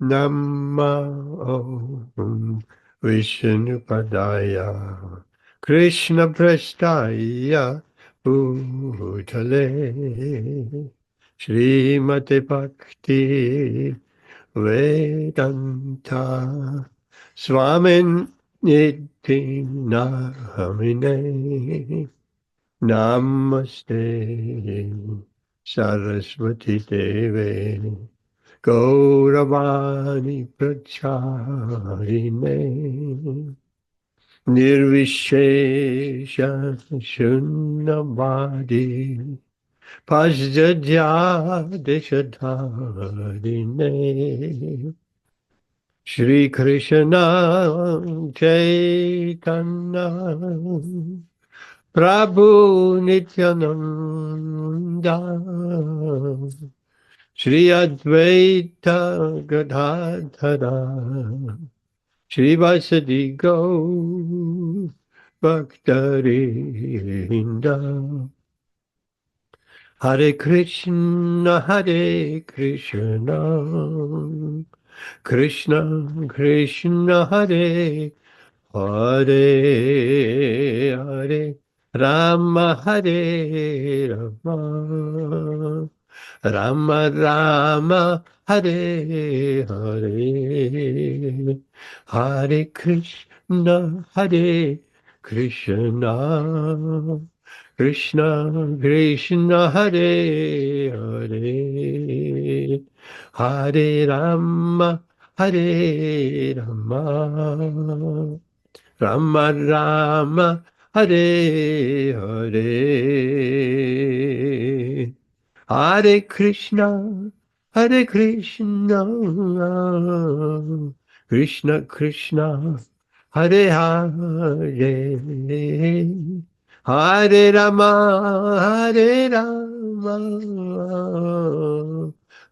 Namo Vishnupadaya Krishna Prasthaya Bhutale Srimate Bhakti Vedanta Swamin Niti Nahamine Namaste Saraswati Deve Gauravani Pracharine Nirvishesha Shunnavadi Pasjadya Deshadharine Shri Krishna Chaitanya Prabhu Nityananda Shri Advaita Gadadhara Shri Vasadi Gaur Bhaktarinda Hare Krishna Hare Krishna Krishna Krishna Hare Hare Hare Rama Hare Rama Rama Rama Hare Hare Hare Krishna Hare Krishna Krishna Krishna Hare Hare Hare Rama Hare Rama Rama Rama Hare Hare Hare Krishna Hare Krishna Krishna Krishna Hare Hare Hare Rama Hare Rama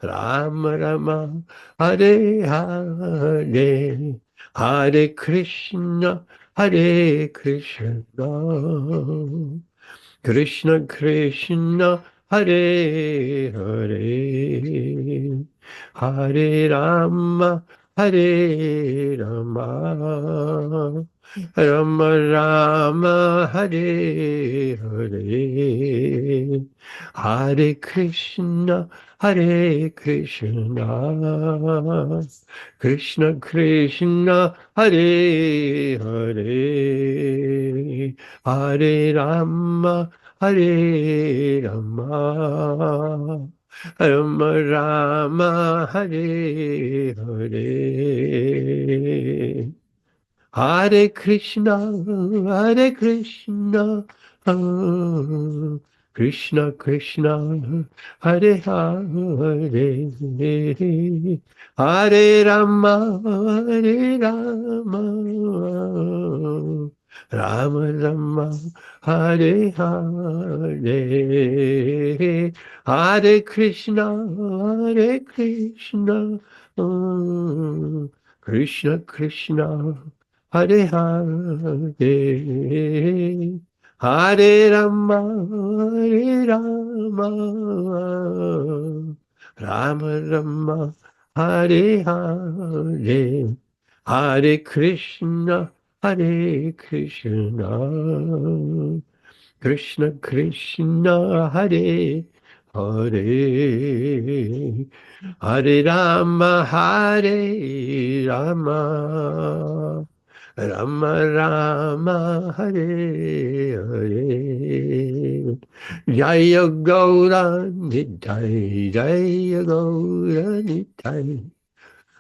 Rama Rama Hare Hare Hare Krishna Hare Krishna Krishna Krishna Hare Hare Hare Rama Hare Rama Rama Rama Hare Hare Hare Krishna Hare Krishna Krishna Krishna Hare Hare Hare Rama Hare Rama Rama Rama Hare Hare Hare Krishna, Hare Krishna, Krishna Krishna, Hare Hare, Hare Rama, Hare Rama, Rama Rama, Hare Hare, Hare Krishna, Hare Krishna, Krishna Krishna. Hare Hare Hare Rama Hare Rama Rama Rama Hare Hare Hare Krishna Hare Krishna Krishna Krishna Hare Hare Hare Rama Hare Rama Rama Rama Hare Hare Jaya Gaura Nitai Jaya Gaura Nitai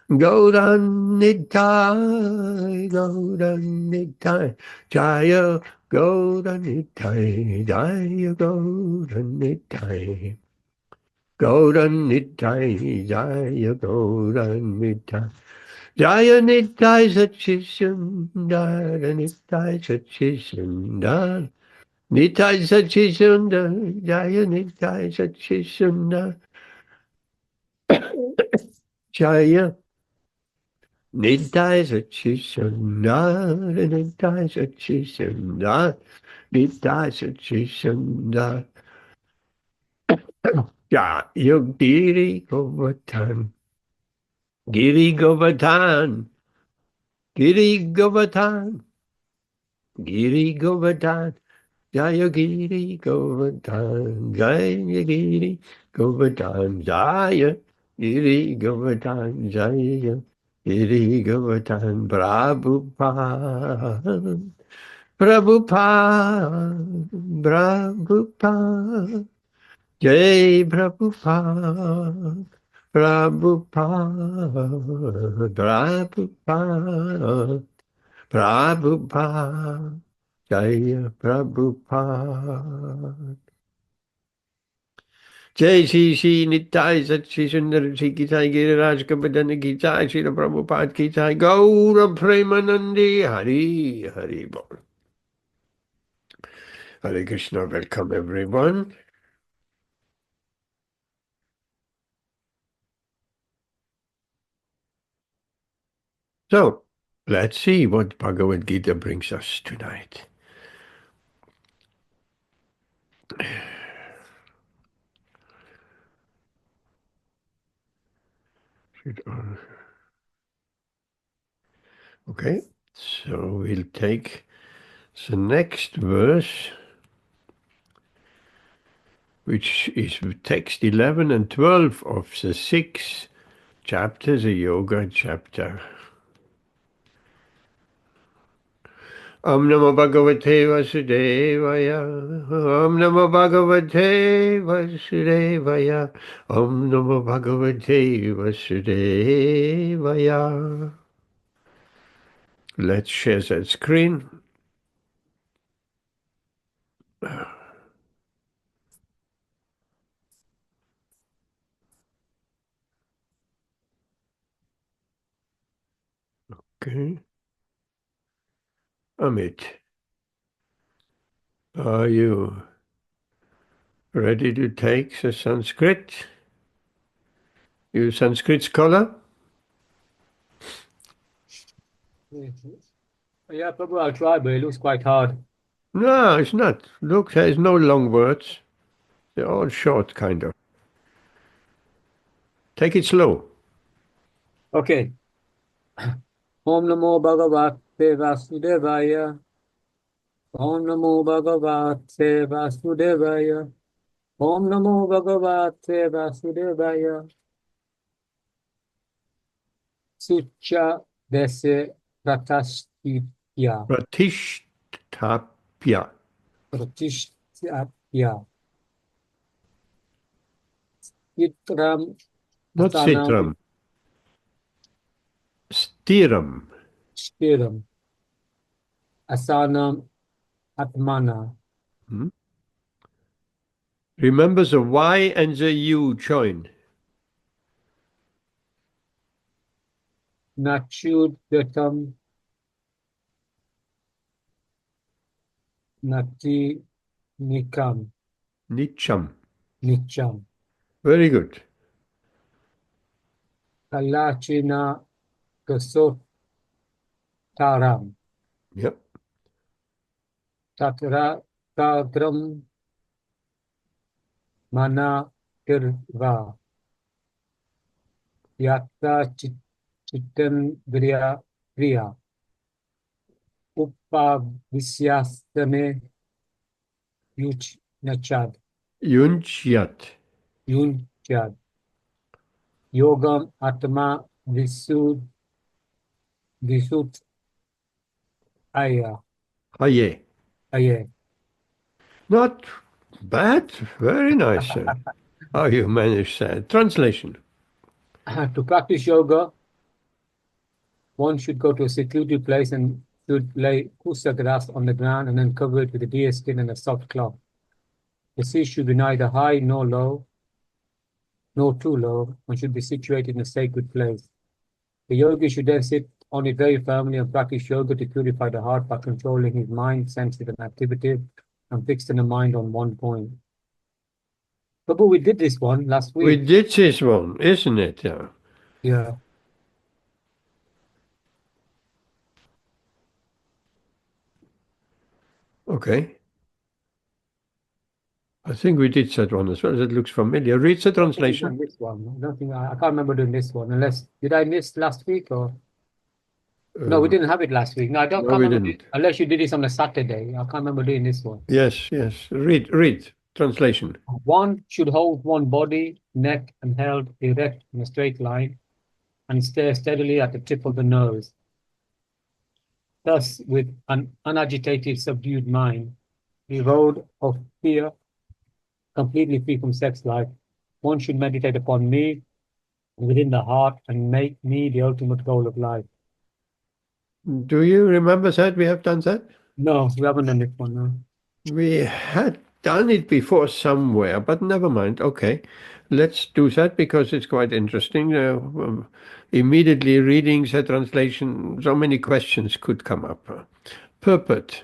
Gaura Nitai Gaura Nitai Jaya Gaura Nitai Jaya Gaura Nitai Gaura Nitai Jaya Gaura Nitai Jaya Nitai Satchishundar, Nitai Satchishundar, Nitai Satchishundar, Jaya Nitai Satchishundar, Jaya Nitai Satchishundar, Nitai Satchishundar, Nitai Satchishundar, Jaya Giri Govardhan, Giri Govardhan, Giri Govardhan, Giri Govardhan, Jaya Giri Govardhan, Jaya Giri Govardhan, Jaya Giri Govardhan, Jaya Giri Govardhan, Prabhupada, Prabhupada, Prabhupada. Jai Prabhupada, Prabhupada, Prabhupada, Prabhupada, Jai Prabhupada. Jai Shri Shri Nitai Sat Shri Sundar Shri Gītā Giriraj Kapadana Gītā Srila Prabhupada Gītā Gaura Premanandi Hari Hari Bol. Hare Krishna, welcome everyone. So, let's see what Bhagavad Gita brings us tonight. Okay, so we'll take the next verse, which is text 11 and 12 of the 6th chapter, the Yoga chapter. Om Namo Bhagavate Vasudevaya. Om Namo Bhagavate Vasudevaya. Om Namo Bhagavate Vasudevaya. Let's share that screen. Okay. Amit, are you ready to take the Sanskrit? You Sanskrit scholar? Yeah, Prabhu, I'll try, but it looks quite hard. No, it's not. Look, there's no long words. They're all short, kind of. Take it slow. Okay. Om Namo Bhagavate Vasudevaya. Om Namo Bhagavate Vasudevaya. Om Namo Bhagavate Vasudevaya. Sucha Dese Pratasthitya. Pratishtapya. Pratishtapya. Itram Not Asanam sitram. Stiram. Stiram. Asanam Atmana. Hmm? Remember the Y and the U join. Nachudatam Nati Nikam. Nicham. Nicham. Very good. Kalachina Kasotaram. Yep. Tatra Tagram Mana Kirva. Yatta Chitan Priya. Uppa Visyastane Yuch Nachad. Yunchyat. Yunchad. Yogam Atma Visut Aya. Haye. Aye. Not bad. Very nice. How you manage that. Translation. To practice yoga, one should go to a secluded place and should lay kusa grass on the ground and then cover it with a deer skin and a soft cloth. The seat should be neither high nor low, nor too low, and should be situated in a sacred place. The yogi should then sit on it very firmly and practice yoga to purify the heart by controlling his mind, senses, and activity, and fixing the mind on one point. Prabhu, we did this one last We week. did this one, isn't it? Yeah. Yeah. Okay. I think we did that one as well. That looks familiar. Read the I don't think we've translation. done this one. I don't think I can't remember doing this one. Unless did I miss last week or no? We didn't have it last week. No, I don't. No, Can't we remember didn't. unless you did this on a Saturday. I can't remember doing this one. Yes, yes. Read translation. One should hold one body, neck, and held erect in a straight line, and stare steadily at the tip of the nose. Thus, with an unagitated, subdued mind, devoid of fear, completely free from sex life, one should meditate upon me within the heart and make me the ultimate goal of life. Do you remember that we have done that? No, we haven't done this one, no. We had done it before somewhere, but never mind. Okay, let's do that because it's quite interesting. Immediately reading the translation, so many questions could come up. Purport.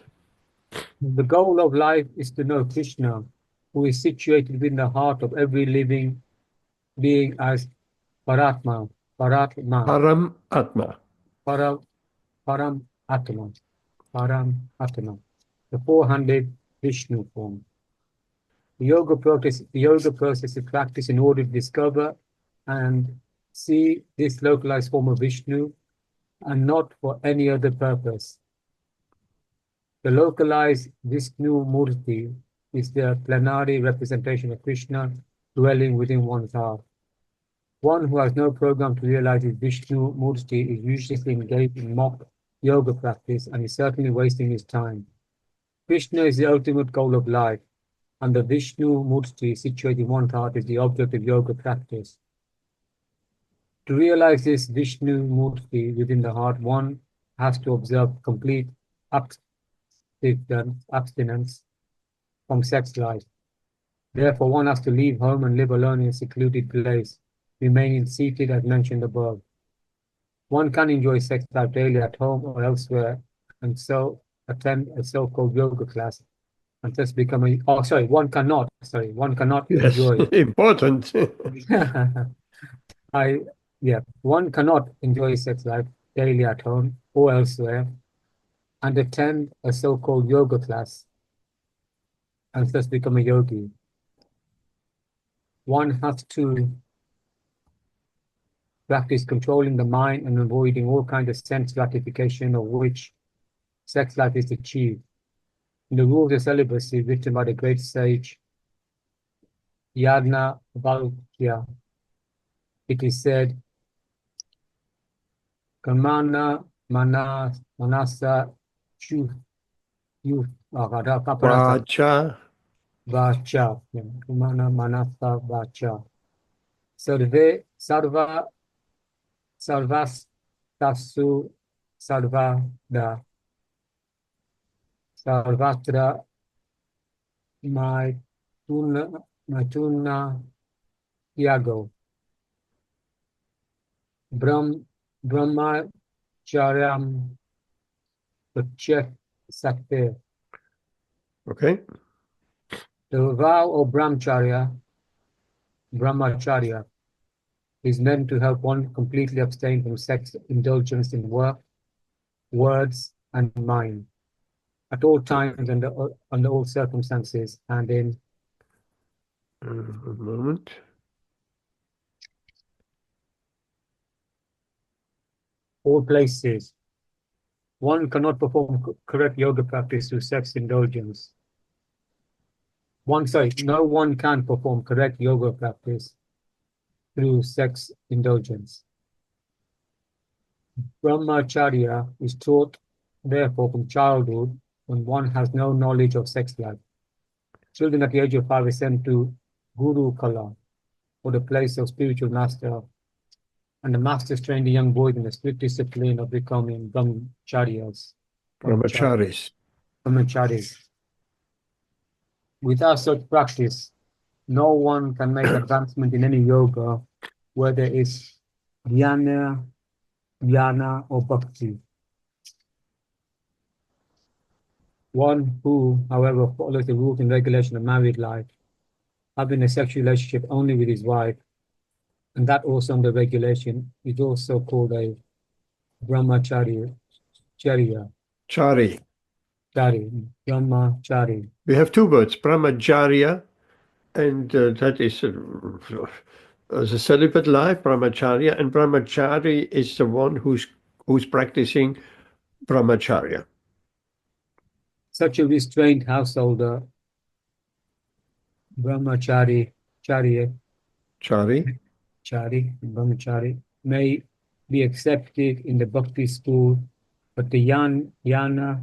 The goal of life is to know Krishna, who is situated within the heart of every living being as Paratma, Param Atma. Param, Param Atma, Param Atma, the four-handed Vishnu form. The yoga process is practiced in order to discover and see this localized form of Vishnu and not for any other purpose. The localized Vishnu Murti is the plenary representation of Krishna dwelling within one's heart. One who has no program to realize his Vishnu Murti is usually engaged in mock yoga practice and is certainly wasting his time. Krishna is the ultimate goal of life, and the Vishnu Murti situated in one's heart is the object of yoga practice. To realize this Vishnu Murti within the heart, one has to observe complete abstinence from sex life. Therefore, one has to leave home and live alone in a secluded place, remaining seated as mentioned above. One can enjoy sex life daily at home or elsewhere, and so attend a so-called yoga class, and thus become a. Oh, sorry, one cannot. Sorry, one cannot Yes, enjoy. important. One cannot enjoy sex life daily at home or elsewhere, and attend a so-called yoga class, and thus become a yogi. One has to practice controlling the mind and avoiding all kinds of sense gratification of which sex life is achieved. In the rules of celibacy written by the great sage Yagna Valkya, it is said, Kamana Manasa Vacha. Vacha, Kamana Manasa Vacha. Sarvastasu Sarvada Sarvatra Maituna Yago Brahmacharyam Pachek Sakte. Okay. The vow of brahmacharya is meant to help one completely abstain from sex indulgence in work, words, and mind at all times under all circumstances and in A moment. all places. One cannot perform correct yoga practice through sex indulgence. No one can perform correct yoga practice through sex indulgence. Brahmacharya is taught, therefore, from childhood when one has no knowledge of sex life. Children at the age of 5 are sent to Guru Kala, or the place of spiritual master, and the masters train the young boys in the strict discipline of becoming brahmacharyas. Brahmacharis. Without such practice, no one can make advancement in any yoga, whether it's dhyana, or bhakti. One who, however, follows the rules and regulation of married life, having a sexual relationship only with his wife, and that also under regulation, is also called a brahmachari. Chari. Brahmachari. We have two words, brahmacharya And that is the celibate life, brahmacharya, and brahmachari is the one who's practicing brahmacharya. Such a restrained householder, brahmachari, charya, brahmachari, may be accepted in the bhakti school, but the yana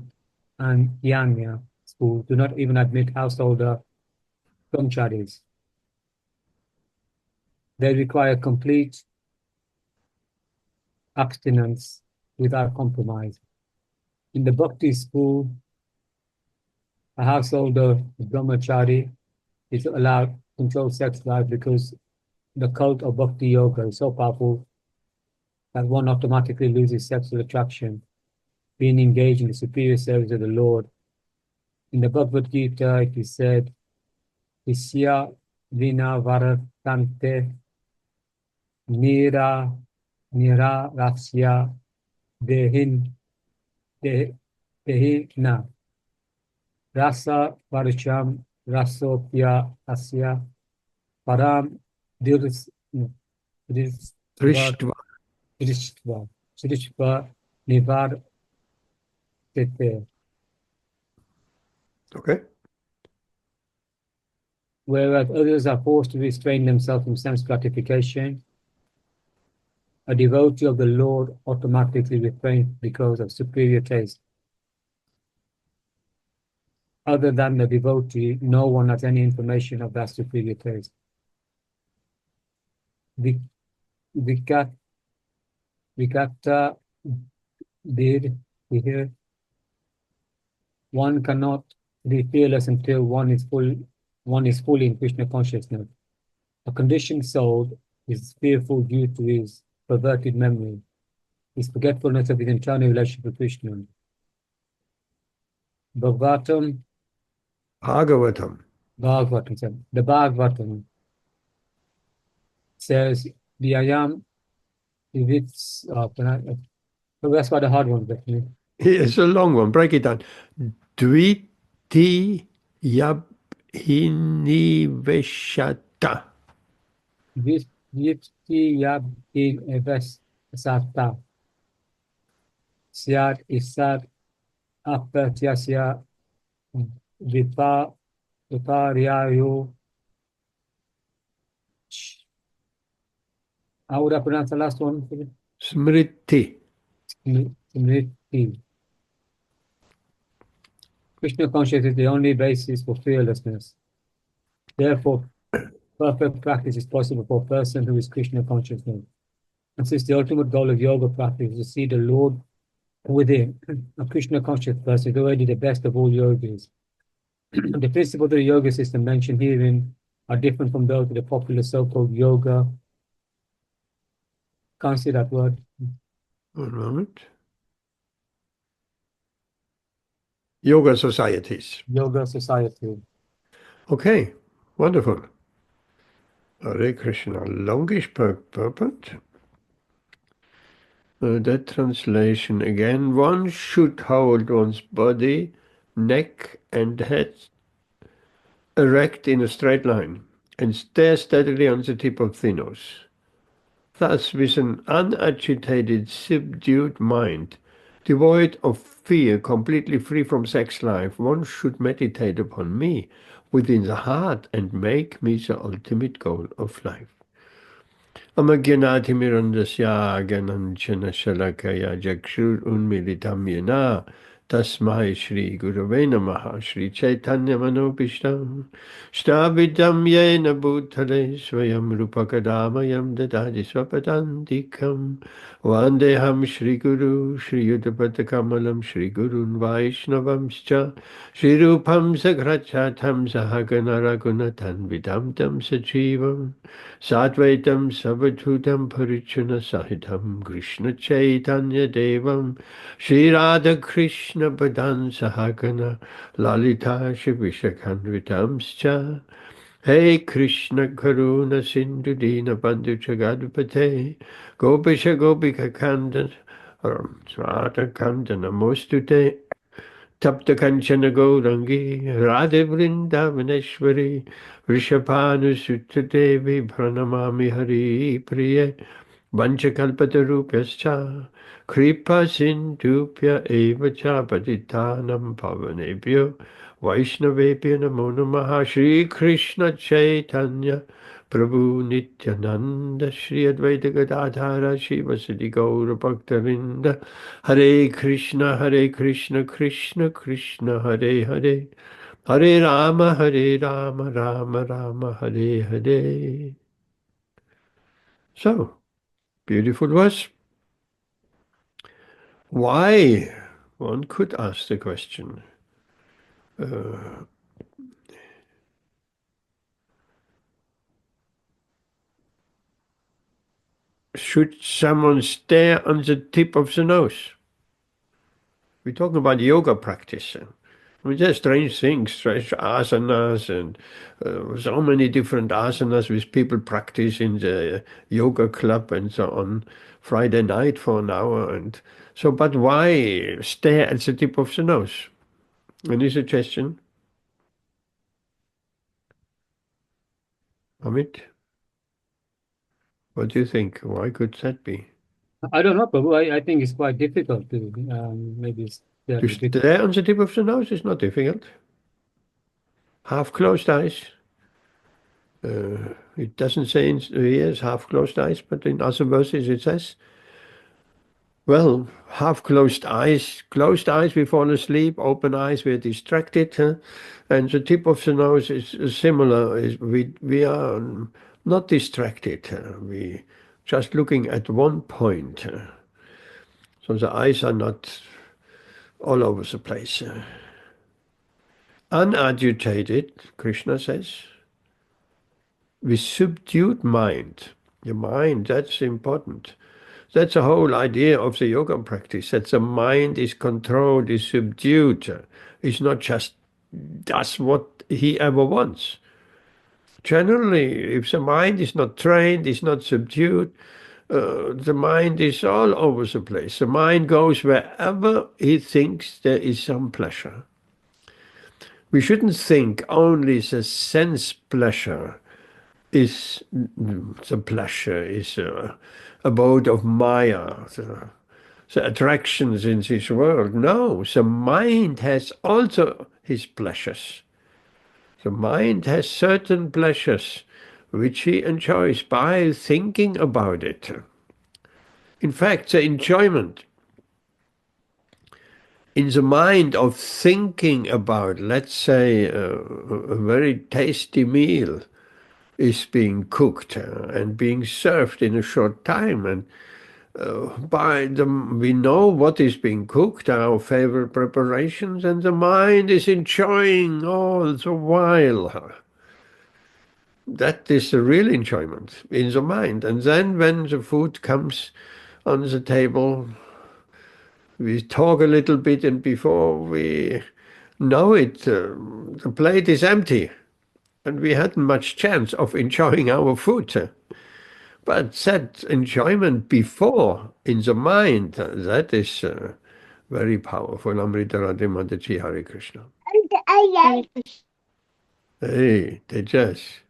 and yanya school do not even admit householder brahmacharis. They require complete abstinence without compromise. In the bhakti school, a householder brahmachari is allowed to control sex life because the cult of bhakti yoga is so powerful that one automatically loses sexual attraction, being engaged in the superior service of the Lord. In the Bhagavad Gītā, it is said, Isya vina varatante nira rasya dehina rasa varacham rasopya asya param Drishtva. nivar tete. Okay. Whereas others are forced to restrain themselves from sense gratification, a devotee of the Lord automatically refrains because of superior taste. Other than the devotee, no one has any information of that superior taste. Vikata did here. One cannot be fearless until one is fully in Krishna consciousness. A conditioned soul is fearful due to his perverted memory, his forgetfulness of his internal relationship with Krishna. Bhagavatam. The Bhagavatam says, Vyayam Ivits. That's quite a hard one, definitely. It's a long one. Break it down. Dviti yabhiniveshata. Dviti yabhiniveshata. Syad isad apatyasya viparyayo. How would I pronounce the last one? Smriti. Smriti. Krishna consciousness is the only basis for fearlessness. Therefore, perfect practice is possible for a person who is Krishna consciousness. And since the ultimate goal of yoga practice is to see the Lord within, a Krishna conscious person is already the best of all yogis. The principles of the yoga system mentioned herein are different from those of the popular so-called yoga. Can't see that word. One moment. Yoga societies. Yoga society. Okay, wonderful. Hare Krishna. Longish purport. That translation again. One should hold one's body, neck, and head erect in a straight line and stare steadily on the tip of the nose. Thus, with an unagitated, subdued mind, devoid of fear, completely free from sex life, one should meditate upon me within the heart and make me the ultimate goal of life. Amagyanatimirandasya gananchana shalakaya jakshur unmilitam yena tasmai Shri Gurave Namaha Shri Chaitanya Manobishtam Shtavidam Yena Bhutale Swayam Rupakadamayam Dadadi Swapadantikam Vandeham Shri Guru Shri Yudapatakamalam Shri Gurun Vaishnavamscha Shri Rupam Sagrachatam Sahagana Raghunathan Vidamtam Sajivam Sadvaitam Savadhutam Parichana Sahitam Krishna Chaitanya Devam Shri Radha Krishna Padan Sahagana Lalita Shivishakhanvitamscha Hey Krishna Karuna Sindhu Dina Bandhu Jagadpate Gopisha Gopika Kandan Radha Kanda Namostute Tapta Kanchana Gaurangi, Radhe Vrindavaneshwari, Rishabhanu Devi, Pranamami Hari Priye, Vanchakalpatarupyascha, Kripa Sindhupya Evacha Patitanam Pavanebhyo, Vaishnavebhyo Namo Namaha, Shri Krishna Chaitanya, Prabhu Nityananda, Shri Advaita Gadadhara, Shivasati Gaura Bhaktavinda, Hare Krishna, Krishna Krishna, Hare Hare, Hare Rama, Rama Rama, Hare Hare. So, beautiful verse. Why? One could ask the question. Should someone stare on the tip of the nose? We're talking about yoga practice. I mean, there's strange things, strange asanas, and so many different asanas which people practice in the yoga club and so on, Friday night for an hour. And so, but why stare at the tip of the nose? Any suggestion? Amit? What do you think? Why could that be? I don't know, Prabhu. I think it's quite difficult to maybe To stare on the tip of the nose is not difficult. Half closed eyes. It doesn't say in here half closed eyes, but in other verses it says, well, half closed eyes we fall asleep, open eyes we're distracted, and the tip of the nose is similar. We are not distracted. We just looking at one point. So the eyes are not all over the place. Unagitated, Krishna says, with subdued mind. Your mind, that's important. That's the whole idea of the yoga practice, that the mind is controlled, is subdued. It's not just does what he ever wants. Generally, if the mind is not trained, is not subdued, the mind is all over the place. The mind goes wherever he thinks there is some pleasure. We shouldn't think only the sense pleasure is the pleasure, is abode of Maya, the attractions in this world. No, the mind has also his pleasures. The mind has certain pleasures which he enjoys by thinking about it. In fact, the enjoyment in the mind of thinking about, let's say, a very tasty meal is being cooked and being served in a short time, and we know what is being cooked, our favorite preparations, and the mind is enjoying all the while. That is the real enjoyment in the mind. And then when the food comes on the table, we talk a little bit, and before we know it, the plate is empty, and we hadn't much chance of enjoying our food. But that enjoyment before in the mind, that is very powerful. Amrita Radhe Mataji, Hare Krishna. Hey, Tejas.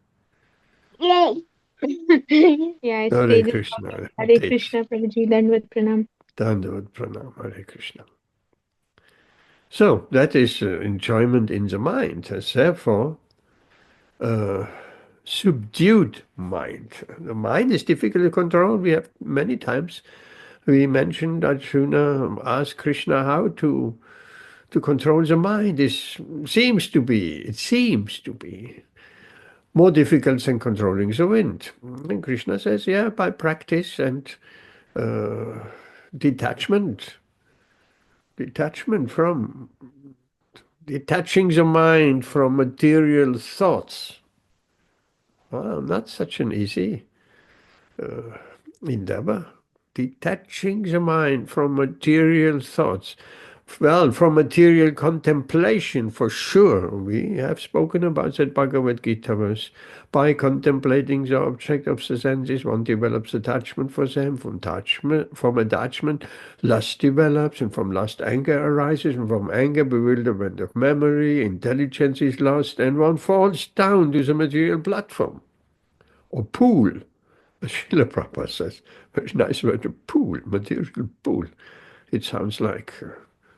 Yay. Yeah, it's Hare Tejas. Krishna. Hare Krishna, Prabhuji, Dandavad Pranam. Dandavad Pranam, Hare Krishna. So that is enjoyment in the mind. Therefore, subdued mind. The mind is difficult to control. We have many times we mentioned Arjuna asked Krishna how to control the mind. It seems to be more difficult than controlling the wind. And Krishna says, yeah, by practice and detaching the mind from material thoughts. Well, not such an easy endeavor. Detaching the mind from material thoughts Well, from material contemplation, for sure. We have spoken about that Bhagavad Gītā verse. By contemplating the object of the senses, one develops attachment for them. From attachment, lust develops, and from lust, anger arises, and from anger, bewilderment of memory, intelligence is lost, and one falls down to the material platform, or pool. Srila Prabhupada says, very nice word, a pool, material pool. It sounds like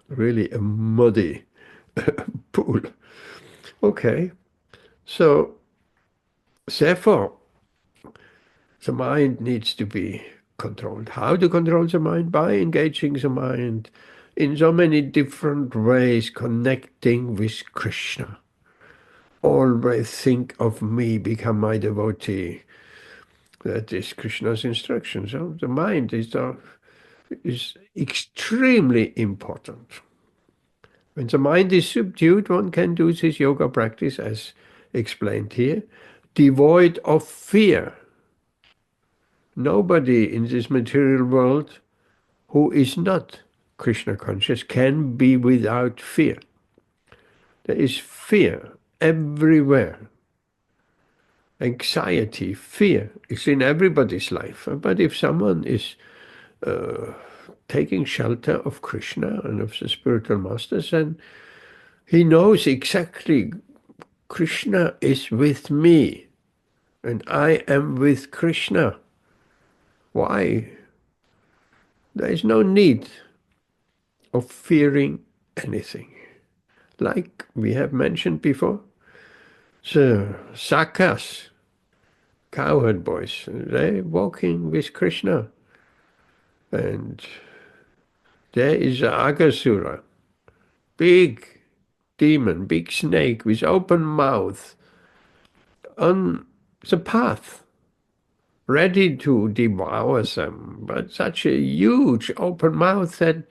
really a muddy pool. Okay, so therefore, the mind needs to be controlled. How to control the mind? By engaging the mind in so many different ways, connecting with Krishna. Always think of me, become my devotee. That is Krishna's instruction. So the mind is extremely important. When the mind is subdued, one can do this yoga practice as explained here, devoid of fear. Nobody in this material world who is not Krishna conscious can be without fear. There is fear everywhere. Anxiety, fear is in everybody's life. But if someone is taking shelter of Krishna and of the spiritual masters, and he knows exactly Krishna is with me and I am with Krishna. Why? There is no need of fearing anything. Like we have mentioned before, the Sakas, cowherd boys, they're walking with Krishna. And there is a Agasura, big demon, big snake with open mouth on the path, ready to devour them. But such a huge open mouth that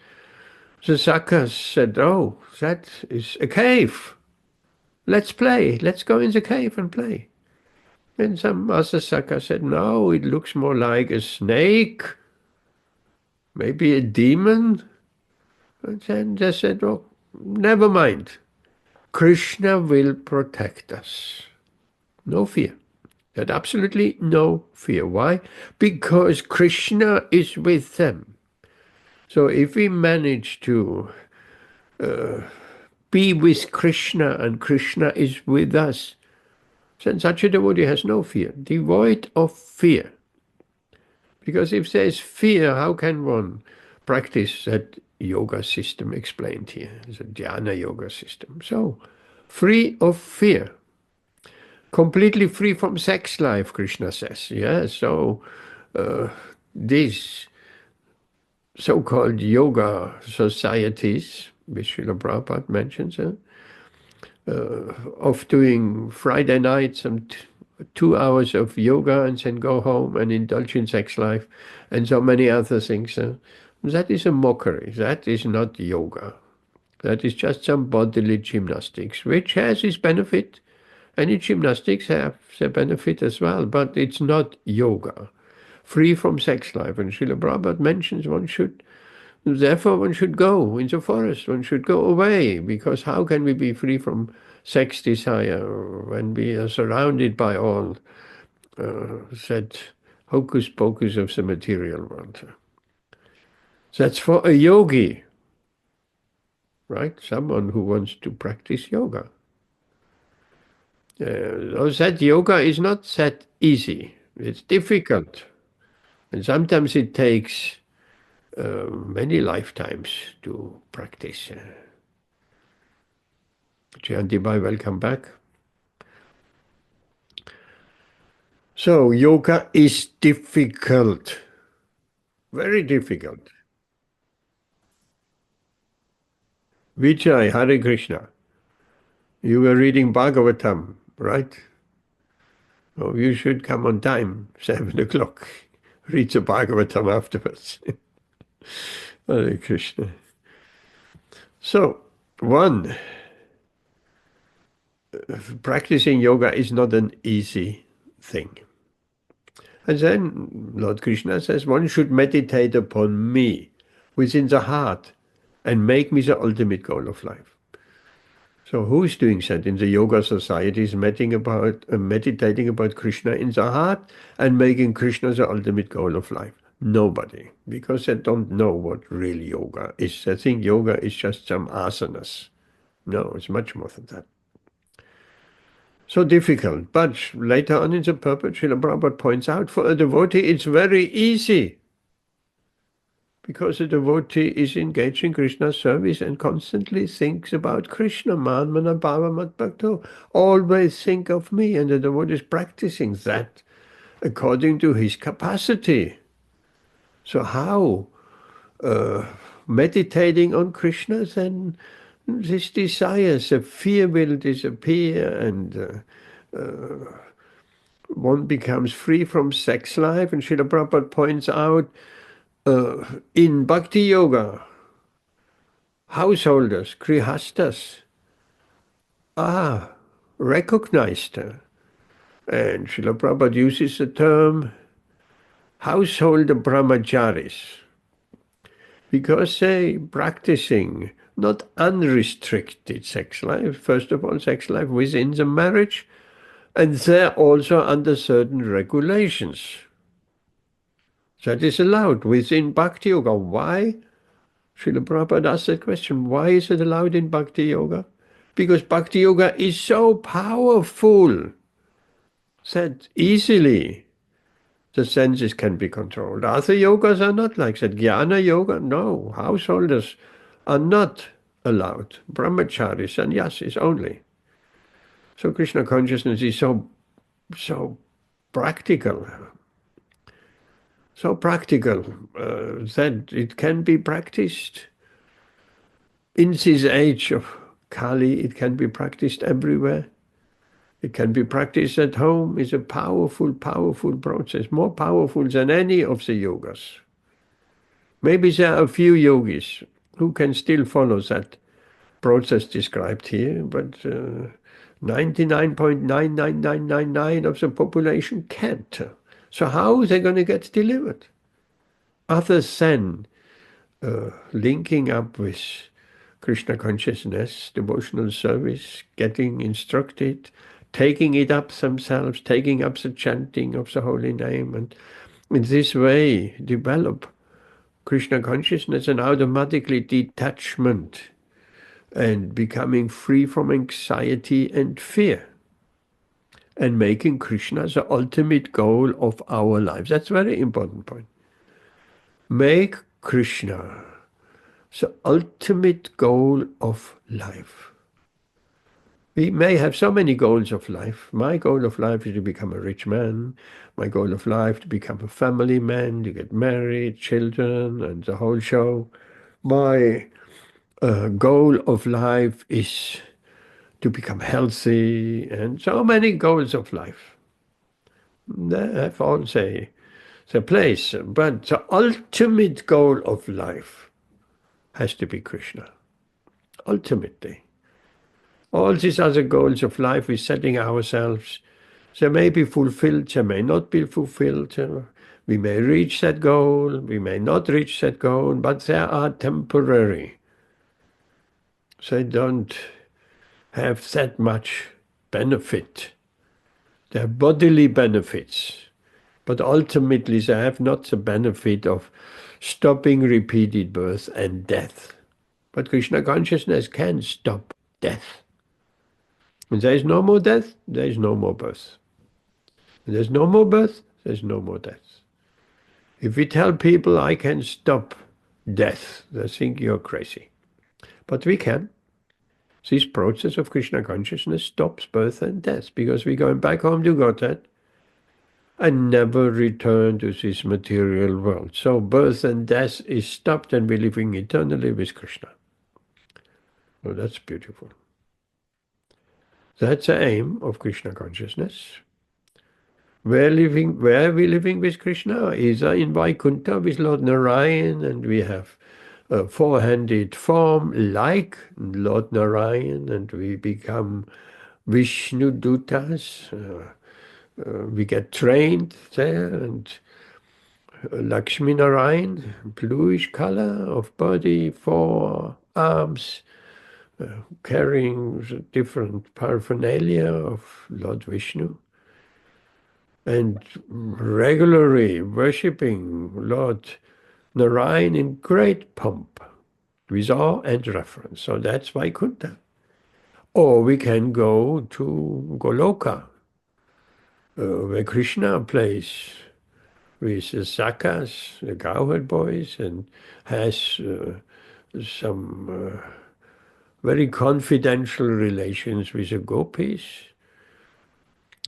the Sakas said, oh, that is a cave. Let's play. Let's go in the cave and play. And some other Saka said, no, it looks more like a snake, maybe a demon. And then they said, oh, never mind. Krishna will protect us. No fear. Had absolutely no fear. Why? Because Krishna is with them. So if we manage to be with Krishna and Krishna is with us, then such a devotee has no fear, devoid of fear. Because if there is fear, how can one practice that yoga system explained here, the dhyana yoga system? So, free of fear. Completely free from sex life, Krishna says. Yeah, so these so-called yoga societies, which Srila Prabhupada mentions, of doing Friday night some 2 hours of yoga and then go home and indulge in sex life and so many other things. That is a mockery. That is not yoga. That is just some bodily gymnastics, which has its benefit. Any gymnastics have their benefit as well, but it's not yoga. Free from sex life. And Srila Prabhupada mentions one should go in the forest, one should go away, because how can we be free from sex desire when we are surrounded by all that hocus pocus of the material world? That's for a yogi, right? Someone who wants to practice yoga. That yoga is not that easy. It's difficult. And sometimes it takes many lifetimes to practice. Jayantibai, welcome back. So, yoga is difficult. Very difficult. Vijay, Hare Krishna. You were reading Bhagavatam, right? Oh, you should come on time, 7 o'clock. Read the Bhagavatam afterwards. Hare Krishna. So, one, practicing yoga is not an easy thing. And then Lord Krishna says, one should meditate upon me within the heart and make me the ultimate goal of life. So who's doing that in the yoga societies, meditating about Krishna in the heart and making Krishna the ultimate goal of life? Nobody, because they don't know what real yoga is. They think yoga is just some asanas. No, it's much more than that. So difficult. But later on in the purport, Srila Prabhupada points out, for a devotee it's very easy. Because a devotee is engaged in Krishna's service and constantly thinks about Krishna, man mana bhava mat bhakto. Always think of me, and the devotee is practicing that according to his capacity. So how? Meditating on Krishna, then these desires, the fear will disappear, and one becomes free from sex life. And Srila Prabhupada points out, in Bhakti Yoga, householders, grihastas, are recognized. And Srila Prabhupada uses the term household brahmacharis, because they practicing not unrestricted sex life, first of all, sex life within the marriage, and they're also under certain regulations. That is allowed within Bhakti Yoga. Why? Srila Prabhupada asked that question. Why is it allowed in Bhakti Yoga? Because Bhakti Yoga is so powerful that easily the senses can be controlled. Other yogas are not like that. Jnana Yoga, no. Householders are not allowed. Brahmacharis, sannyasis only. So Krishna consciousness is so practical. So practical that it can be practiced. In this age of Kali, it can be practiced everywhere. It can be practiced at home. It's a powerful, powerful process, more powerful than any of the yogas. Maybe there are a few yogis who can still follow that process described here, but 99.99999 of the population can't. So how are they going to get delivered? Other than linking up with Krishna consciousness, devotional service, getting instructed, taking it up themselves, taking up the chanting of the holy name, and in this way develop Krishna consciousness and automatically detachment and becoming free from anxiety and fear and making Krishna the ultimate goal of our lives. That's a very important point. Make Krishna the ultimate goal of life. We may have so many goals of life. My goal of life is to become a rich man. My goal of life to become a family man, to get married, children, and the whole show. My goal of life is to become healthy, and so many goals of life. They have all their place, but the ultimate goal of life has to be Krishna. Ultimately. All these other goals of life we're setting ourselves, they may be fulfilled, they may not be fulfilled. We may reach that goal, we may not reach that goal, but they are temporary. They don't have that much benefit. They're bodily benefits, but ultimately they have not the benefit of stopping repeated birth and death. But Krishna consciousness can stop death. When there is no more death, there is no more birth. When there's no more birth, there's no more death. If we tell people I can stop death, they think you're crazy. But we can. This process of Krishna consciousness stops birth and death, because we're going back home to Godhead and never return to this material world. So birth and death is stopped and we're living eternally with Krishna. Oh, that's beautiful. That's the aim of Krishna consciousness. Where are we living with Krishna? Either in Vaikuntha with Lord Narayan, and we have a four-handed form like Lord Narayan, and we become Vishnu Dutas. We get trained there, and Lakshmi Narayan, bluish color of body, 4 arms, carrying different paraphernalia of Lord Vishnu, and regularly worshipping Lord Narayan in great pomp, with awe and reverence. So that's Vaikuntha. Or we can go to Goloka, where Krishna plays with the Sakas, the cowherd boys, and has some very confidential relations with the gopis,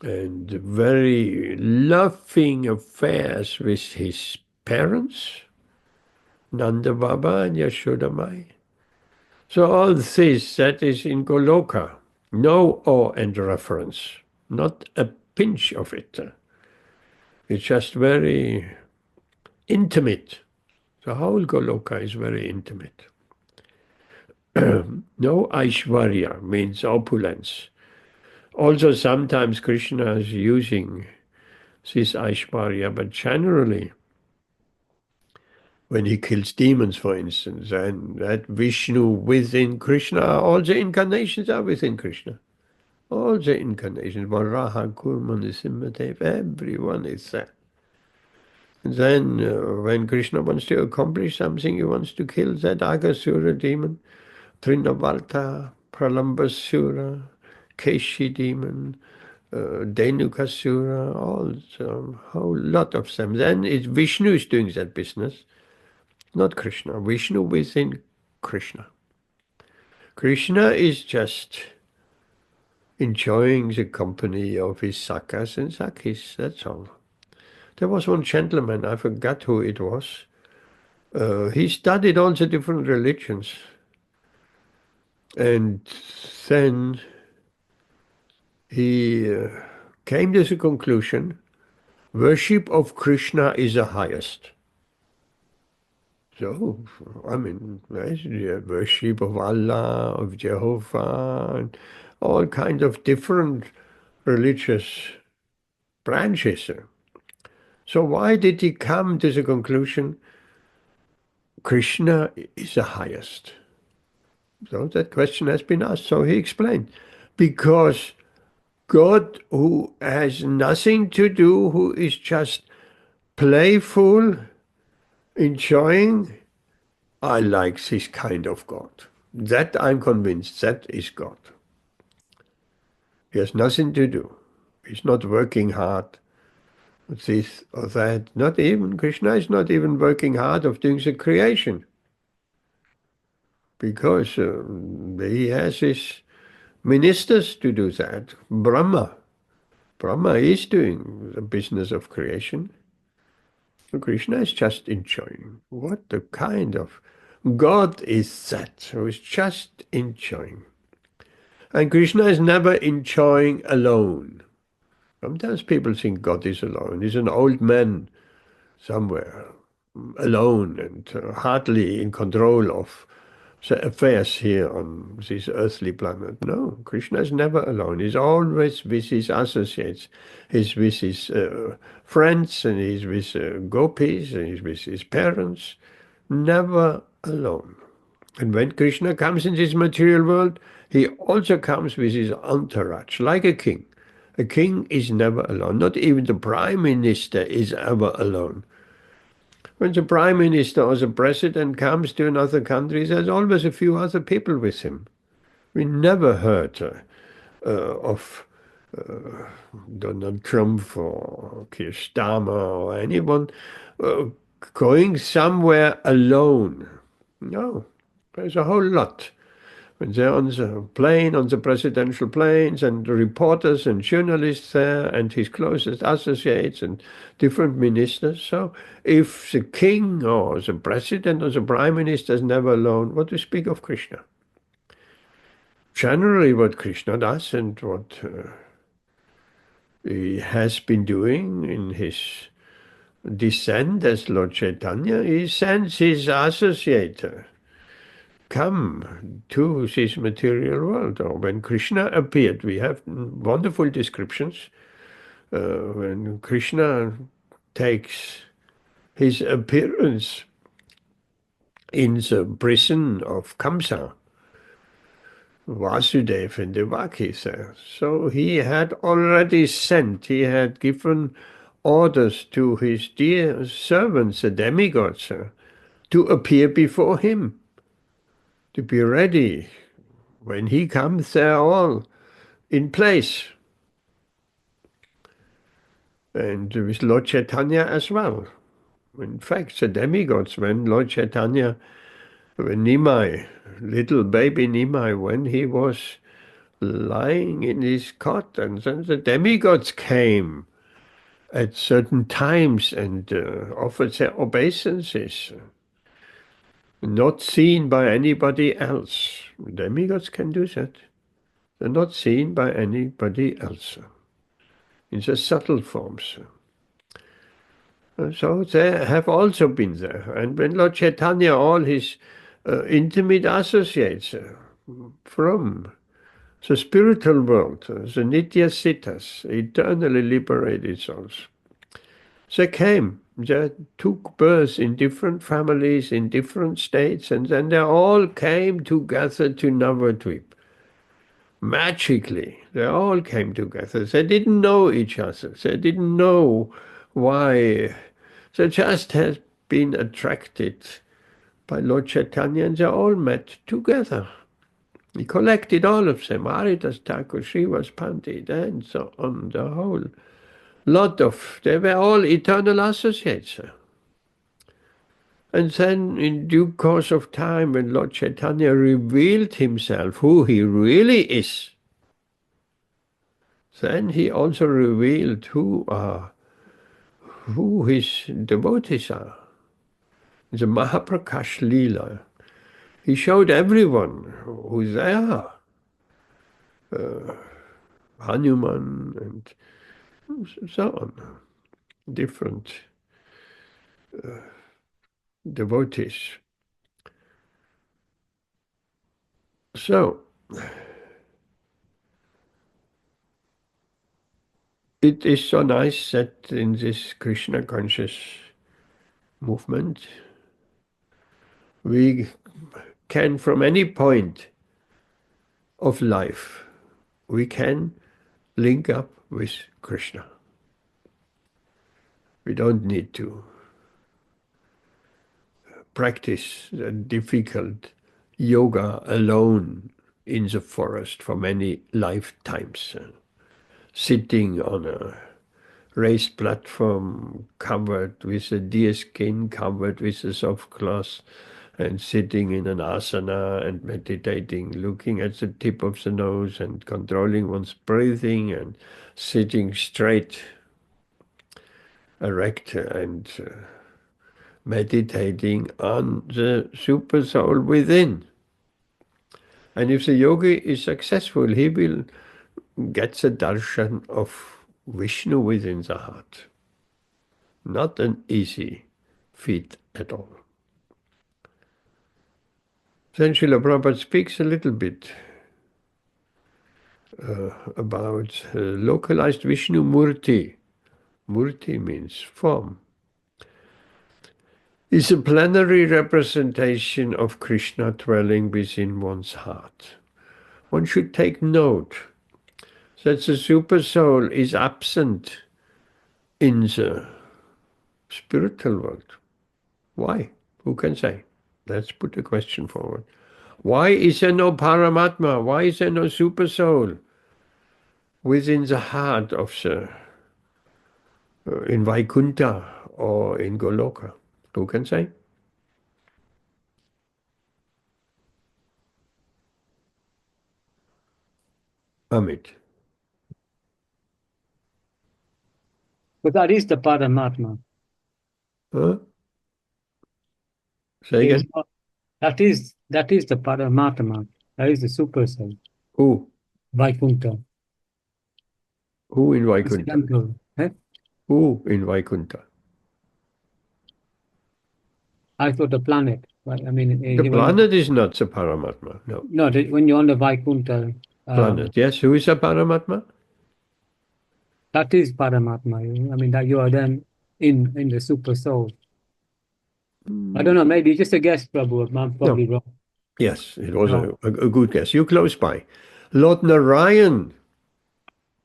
and very loving affairs with his parents, Nanda Baba and Yashoda Mai. So all this, that is in Goloka. No awe and reverence, not a pinch of it. It's just very intimate. The whole Goloka is very intimate. No Aishwarya means opulence. Also sometimes Krishna is using this Aishwarya, but generally when he kills demons, for instance, and that Vishnu within Krishna, all the incarnations are within Krishna. All the incarnations, Varaha, Kurma, Nrsimhadev, everyone is there. And then when Krishna wants to accomplish something, he wants to kill that Agasura demon, Trinavarta, Pralambasura, Keshi demon, Dhenukasura, all a whole lot of them. Then it's Vishnu is doing that business, not Krishna. Vishnu within Krishna. Krishna is just enjoying the company of his Sakas and Sakis, that's all. There was one gentleman, I forgot who it was. He studied all the different religions. And then he came to the conclusion, worship of Krishna is the highest. So, I mean, there's the worship of Allah, of Jehovah, and all kinds of different religious branches. So why did he come to the conclusion Krishna is the highest? So that question has been asked. So he explained, because God, who has nothing to do, who is just playful, enjoying, I like this kind of God. That I'm convinced, that is God. He has nothing to do. He's not working hard. This or that. Not even, Krishna is not even working hard of doing the creation. Because he has his ministers to do that. Brahma is doing the business of creation. So Krishna is just enjoying. What the kind of God is that who is just enjoying? And Krishna is never enjoying alone. Sometimes people think God is alone. He's an old man somewhere, alone and hardly in control of the affairs here on this earthly planet. No, Krishna is never alone. He's always with his associates. He's with his friends, and he's with gopis, and he's with his parents. Never alone. And when Krishna comes in this material world, he also comes with his entourage, like a king. A king is never alone. Not even the prime minister is ever alone. When the prime minister or the president comes to another country, there's always a few other people with him. We never heard of Donald Trump or Keir Starmer or anyone going somewhere alone. No, there's a whole lot. When they're on the plane, on the presidential planes, and the reporters and journalists there, and his closest associates and different ministers. So if the king or the president or the prime minister is never alone, what to speak of Krishna? Generally what Krishna does and what he has been doing in his descent as Lord Chaitanya, he sends his associate come to this material world. Or when Krishna appeared, we have wonderful descriptions. When Krishna takes his appearance in the prison of Kamsa, Vasudeva and Devaki there. So he had already sent, he had given orders to his dear servants, the demigods, to appear before him, to be ready. When he comes, they're all in place. And with Lord Chaitanya as well. In fact, the demigods, when Lord Chaitanya, when Nimai, little baby Nimai, when he was lying in his cot, and then the demigods came at certain times and offered their obeisances, not seen by anybody else. Demigods can do that. They're not seen by anybody else in the subtle forms. So they have also been there. And when Lord Chaitanya, all his intimate associates from the spiritual world, the Nitya Siddhas, eternally liberated souls, they came. They took birth in different families, in different states, and then they all came together to Navadvip. Magically, they all came together. They didn't know each other. They didn't know why. They just had been attracted by Lord Chaitanya, and they all met together. He collected all of them, Haridas Thakur, Srivas Pandit, and so on, the whole lot of, they were all eternal associates. And then in due course of time, when Lord Chaitanya revealed himself, who he really is, then he also revealed who his devotees are. The Mahaprakash Leela, he showed everyone who they are. Hanuman and so on, different devotees. So, it is so nice that in this Krishna conscious movement, we can, from any point of life, we can link up with Krishna. We don't need to practice the difficult yoga alone in the forest for many lifetimes, sitting on a raised platform covered with a deer skin, covered with a soft cloth, and sitting in an asana and meditating, looking at the tip of the nose and controlling one's breathing and sitting straight, erect, and meditating on the super soul within. And if the yogi is successful, he will get the darshan of Vishnu within the heart. Not an easy feat at all. Then Srila Prabhupada speaks a little bit about localized Vishnu Murti. Murti means form. Is a plenary representation of Krishna dwelling within one's heart. One should take note that the super soul is absent in the spiritual world. Why? Who can say? Let's put the question forward. Why is there no Paramatma? Why is there no super soul within the heart of the in Vaikuntha or in Goloka? Who can say? Amit. But that is the Paramatma. Huh? Say again? That is the Paramatma. That is the super soul. Who? Vaikuntha. Who in Vaikuntha? Eh? Who in Vaikuntha? I thought the planet. Right? I mean, The planet is not the Paramatma. No. No, when you're on the Vaikuntha Planet. Yes. Who is the Paramatma? that is Paramatma. I mean, that you are then in the super soul. I don't know, maybe just a guess, Prabhu. I'm probably wrong. Yes, it was a good guess. You're close by. Lord Narayan,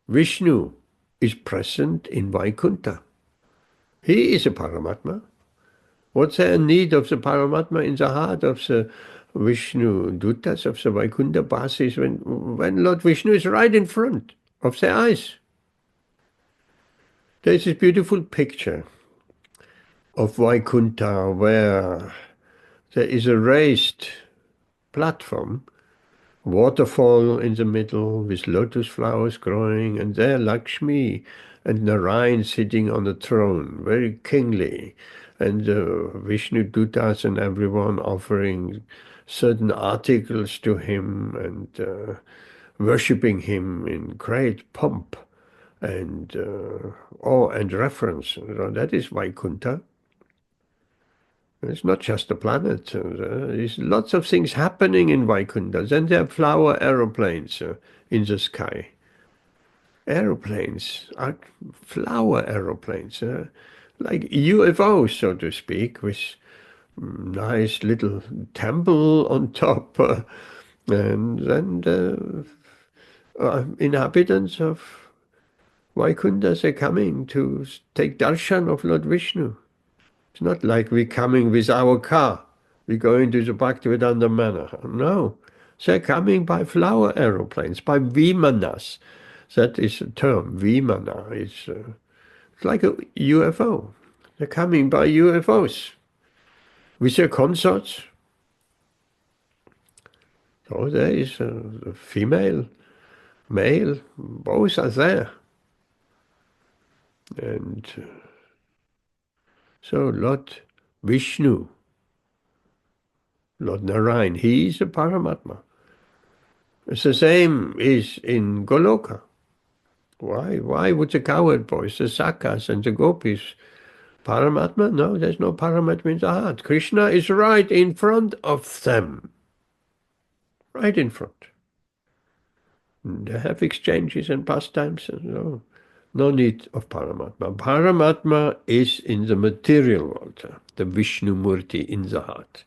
Vishnu, is present in Vaikuntha. He is a Paramatma. What's there need of the Paramatma in the heart of the Vishnu Dutas, of the Vaikuntha Basis, when Lord Vishnu is right in front of their eyes? There's this beautiful picture of Vaikuntha where there is a raised platform, waterfall in the middle with lotus flowers growing, and there Lakshmi and Narayan sitting on a throne, very kingly, and Vishnu Dutas and everyone offering certain articles to him and worshipping him in great pomp and awe and reverence. So that is Vaikuntha. It's not just a planet. There's lots of things happening in Vaikuntha. Then there are flower aeroplanes in the sky. Aeroplanes are flower aeroplanes, like UFOs, so to speak, with nice little temple on top. And then the inhabitants of Vaikuntha are coming to take darshan of Lord Vishnu. It's not like we're coming with our car. We're going to the Bhaktivedanta Manor. No. They're coming by flower aeroplanes, by vimanas. That is a term. Vimana is it's like a UFO. They're coming by UFOs with their consorts. So there is a female, male, both are there. And so Lord Vishnu, Lord Narayan, he is a Paramatma. It's the same is in Goloka. Why would the cowherd boys, the Sakas and the Gopis, Paramatma? No, there's no Paramatma in the heart. Krishna is right in front of them. Right in front. They have exchanges and pastimes. No need of Paramatma. Paramatma is in the material world, the Vishnu Murti in the heart,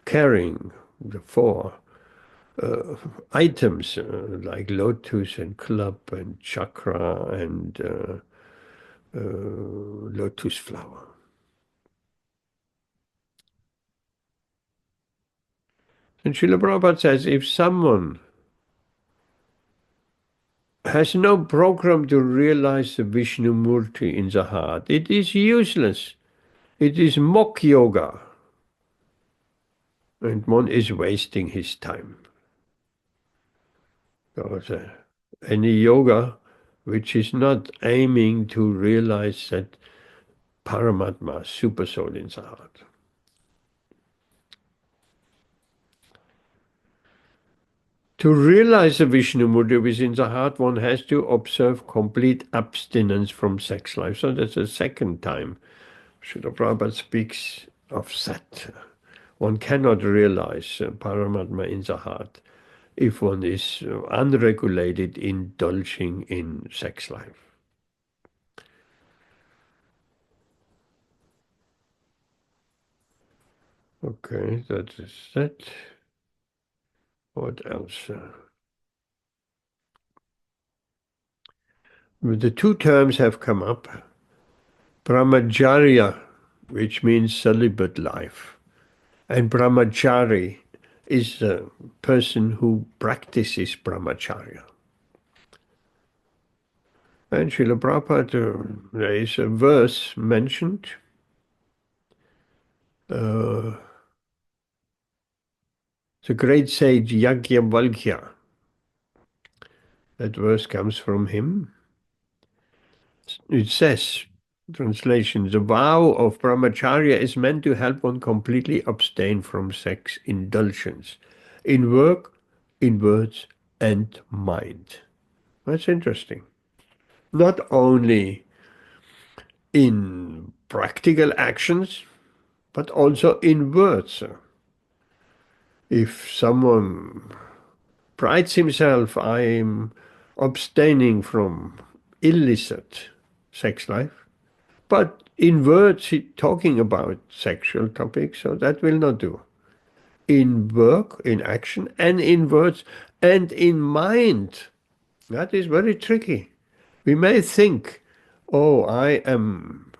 carrying the four items like lotus and club and chakra and lotus flower. And Srila Prabhupada says, if someone has no program to realize the Vishnu Murti in the heart, it is useless. It is mock yoga. And one is wasting his time. Because any yoga which is not aiming to realize that Paramatma, super soul in the heart. To realize the Vishnu Murti within the heart, one has to observe complete abstinence from sex life. So that's the second time Srila Prabhupada speaks of that. One cannot realize Paramatma in the heart if one is unregulated, indulging in sex life. Okay, that is that. What else? The two terms have come up. Brahmacharya, which means celibate life, and brahmachari is a person who practices brahmacharya. And Srila Prabhupada, there is a verse mentioned. The great sage Yajnavalkya, that verse comes from him. It says, translation, the vow of brahmacharya is meant to help one completely abstain from sex indulgence in work, in words, and mind. That's interesting. Not only in practical actions, but also in words. If someone prides himself, I'm abstaining from illicit sex life, But in words, he's talking about sexual topics, so that will not do. In work, in action, and in words, and in mind, that is very tricky. We may think, oh, I am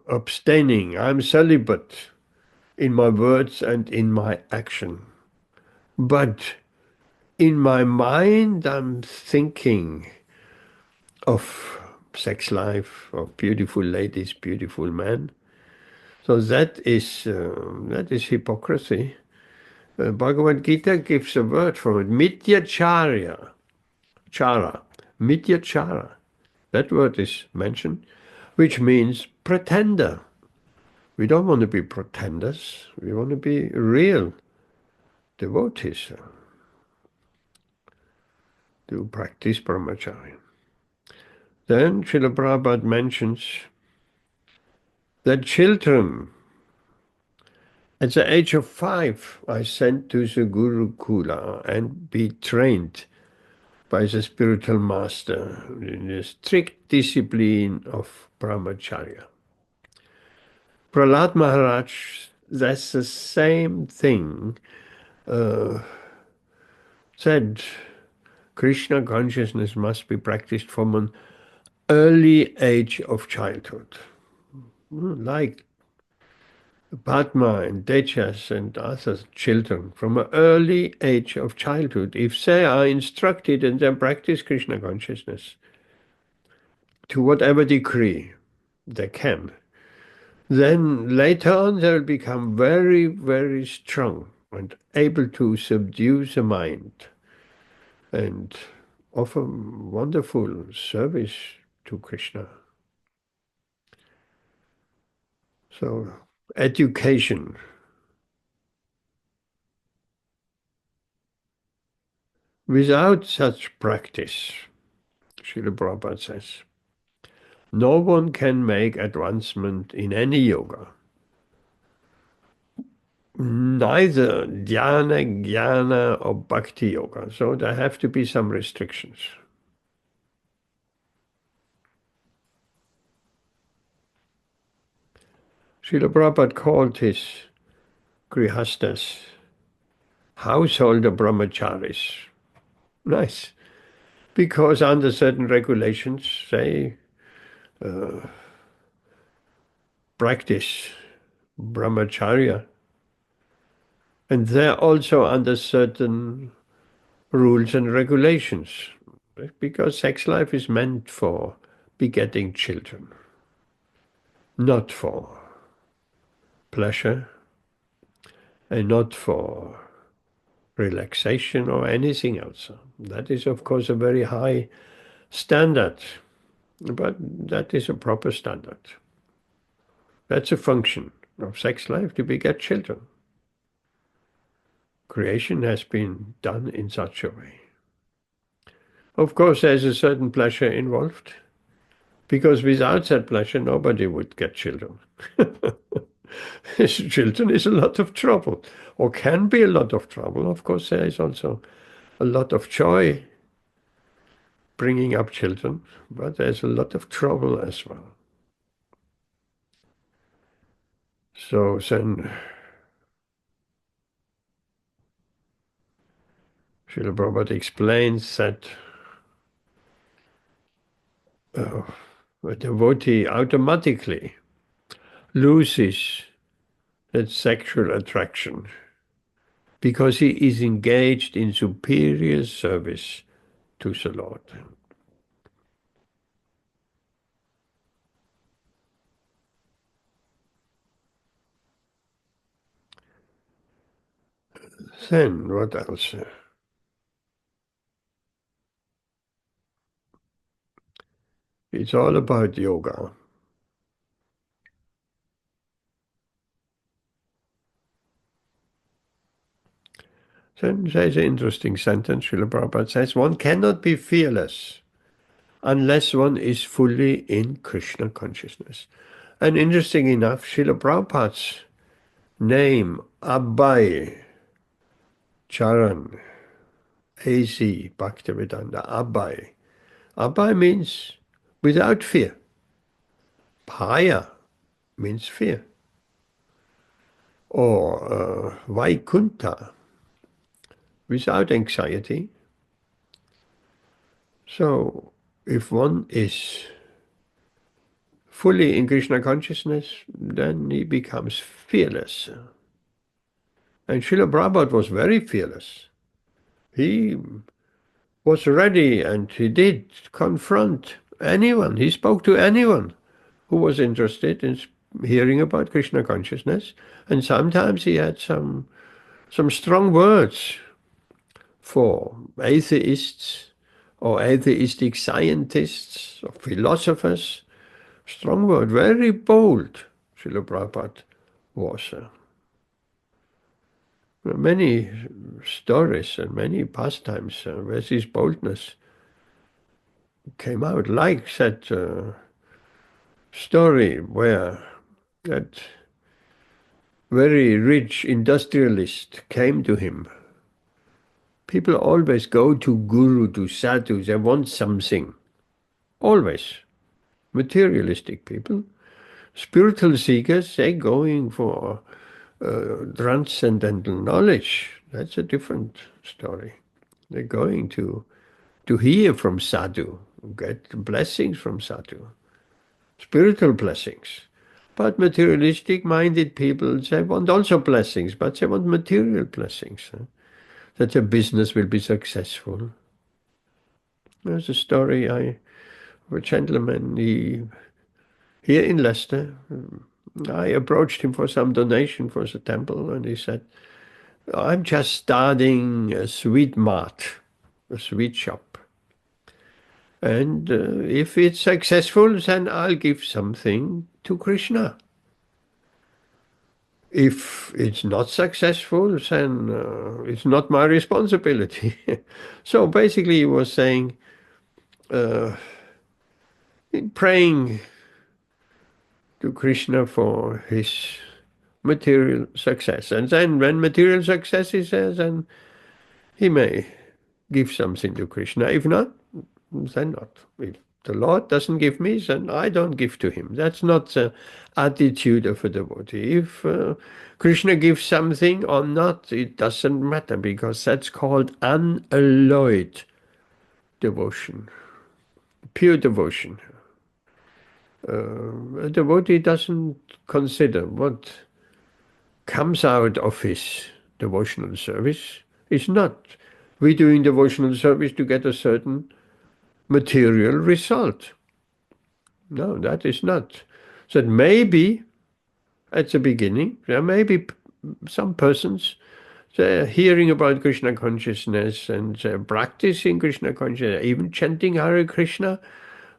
abstaining, I'm celibate in my words and in my action. But in my mind, I'm thinking of sex life, of beautiful ladies, beautiful men. So that is hypocrisy. Bhagavad Gītā gives a word for it, mityacharya, chara, mityachara. That word is mentioned, which means pretender. We don't want to be pretenders. We want to be real devotees to practice brahmacharya. Then Srila Prabhupada mentions that children, at the age of 5, are sent to the Gurukula and be trained by the spiritual master in the strict discipline of brahmacharya. Prahlad Maharaj, that's the same thing, said Krishna consciousness must be practiced from an early age of childhood. Like Padma and Tejas and other children from an early age of childhood, if they are instructed and then practice Krishna consciousness to whatever degree they can, then later on they will become very, very strong and able to subdue the mind and offer wonderful service to Krishna. So, education. Without such practice, Srila Prabhupada says, no one can make advancement in any yoga. Neither dhyana, jnana, or bhakti yoga. So there have to be some restrictions. Srila Prabhupada called his grihastas householder brahmacharis. Nice. Because under certain regulations, they practice brahmacharya. And they're also under certain rules and regulations. Because sex life is meant for begetting children, not for pleasure, and not for relaxation or anything else. That is, of course, a very high standard, but that is a proper standard. That's a function of sex life, to beget children. Creation has been done in such a way. Of course, there's a certain pleasure involved, because without that pleasure, nobody would get children. Children is a lot of trouble, or can be a lot of trouble. Of course, there is also a lot of joy bringing up children, but there's a lot of trouble as well. So then Srila Prabhupada explains that a devotee automatically loses that sexual attraction because he is engaged in superior service to the Lord. Then what else? It's all about yoga. Then there's an interesting sentence, Srila Prabhupada says, one cannot be fearless unless one is fully in Krishna consciousness. And interesting enough, Srila Prabhupada's name, Abhay Charan, A.C. Bhaktivedanta, Abhay. Abhay means without fear. Bhaya means fear. Or Vaikuntha, without anxiety. So if one is fully in Krishna consciousness, then he becomes fearless. And Srila Prabhupada was very fearless. He was ready and he did confront anyone. He spoke to anyone who was interested in hearing about Krishna consciousness. And sometimes he had some strong words for atheists or atheistic scientists or philosophers. Strong word, very bold, Srila Prabhupada was. Many stories and many pastimes where this boldness came out, like that story where that very rich industrialist came to him. People always go to guru, to sadhu, they want something. Always. Materialistic people. Spiritual seekers, they're going for transcendental knowledge. That's a different story. They're going to hear from sadhu, get blessings from sadhu, spiritual blessings. But materialistic-minded people, they want also blessings, but they want material blessings. That their business will be successful. There's a story of a gentleman, here in Leicester. I approached him for some donation for the temple, and he said, I'm just starting a sweet mart, a sweet shop. And if it's successful, then I'll give something to Krishna. If it's not successful, then it's not my responsibility. So basically he was saying, praying to Krishna for his material success. And then when material success is there, then he may give something to Krishna. If not, then not. If the Lord doesn't give me, then I don't give to him. That's not the attitude of a devotee. If Krishna gives something or not, it doesn't matter, because that's called unalloyed devotion, pure devotion. A devotee doesn't consider what comes out of his devotional service. It's not we doing devotional service to get a certain material result. No, that is not. So maybe at the beginning, there may be some persons, they're hearing about Krishna consciousness and they're practicing Krishna consciousness, even chanting Hare Krishna,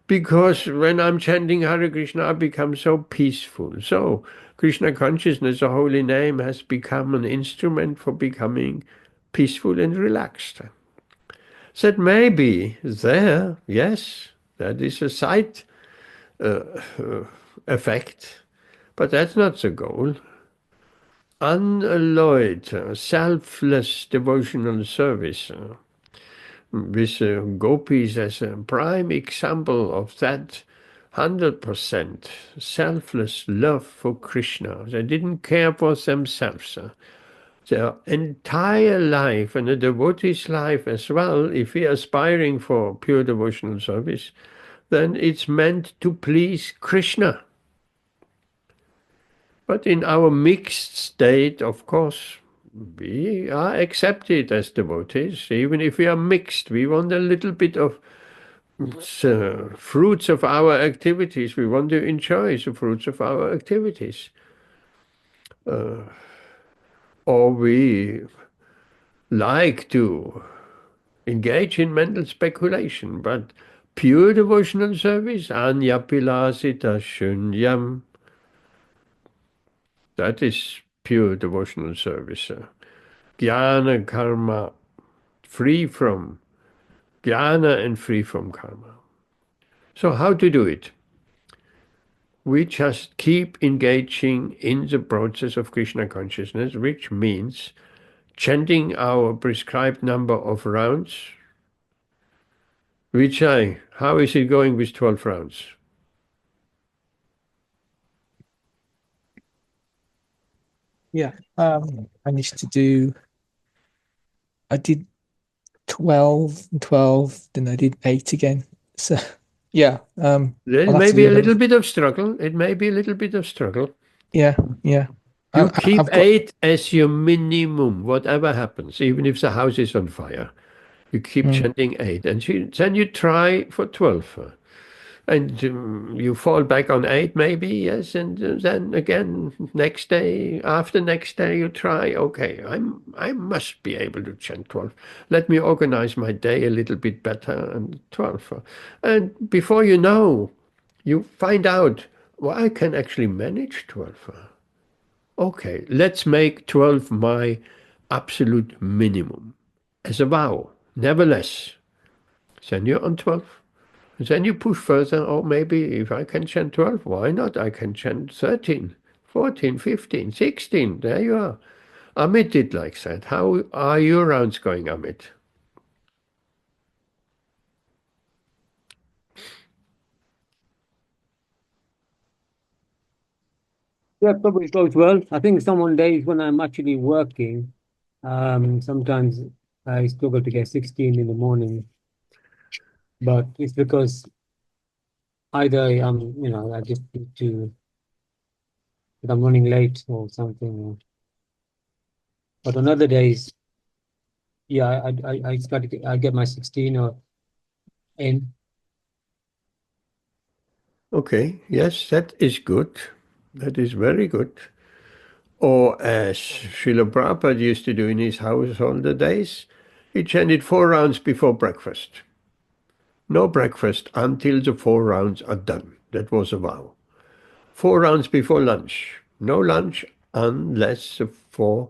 because when I'm chanting Hare Krishna, I become so peaceful. So Krishna consciousness, the holy name, has become an instrument for becoming peaceful and relaxed. That may be there, yes, that is a side effect, but that's not the goal. Unalloyed, selfless devotional service, with gopis as a prime example of that 100% selfless love for Krishna. They didn't care for themselves. Their entire life, and a devotee's life as well, if we are aspiring for pure devotional service, then it's meant to please Krishna. But in our mixed state, of course, we are accepted as devotees. Even if we are mixed, we want a little bit of fruits of our activities. We want to enjoy the fruits of our activities. Or we like to engage in mental speculation, but pure devotional service, anyapilasita shunyam, that is pure devotional service. Jnana karma, free from jnana and free from karma. So how to do it? We just keep engaging in the process of Krishna consciousness, which means chanting our prescribed number of rounds. How is it going with 12 rounds? Yeah. Managed to do. I did 12 and 12, then I did 8 again. So yeah. There I'll have may to be do a another. little bit of struggle. It may be a little bit of struggle. Yeah. You keep I've got 8 as your minimum, whatever happens, even if the house is on fire. You keep chanting 8, and then you try for 12. And you fall back on 8 maybe, yes, and then again next day, after next day you try, okay, I must be able to chant 12. Let me organize my day a little bit better, and 12. And before you know, you find out, well, I can actually manage 12. Okay, let's make 12 my absolute minimum as a vow, never less. Then you're on 12. Then you push further, or maybe if I can chant 12, why not? I can chant 13, 14, 15, 16. There you are. Amit did like that. How are your rounds going, Amit? Yeah, probably goes well. I think some days when I'm actually working, sometimes I struggle to get 16 in the morning, but it's because either I just need to, if I'm running late or something. But on other days, yeah, I get my 16 or in. Okay, yes, that is good. That is very good. Or as Srila Prabhupada used to do in his house all the days, he chanted 4 rounds before breakfast. No breakfast until the 4 rounds are done. That was a vow. 4 rounds before lunch. No lunch unless the 4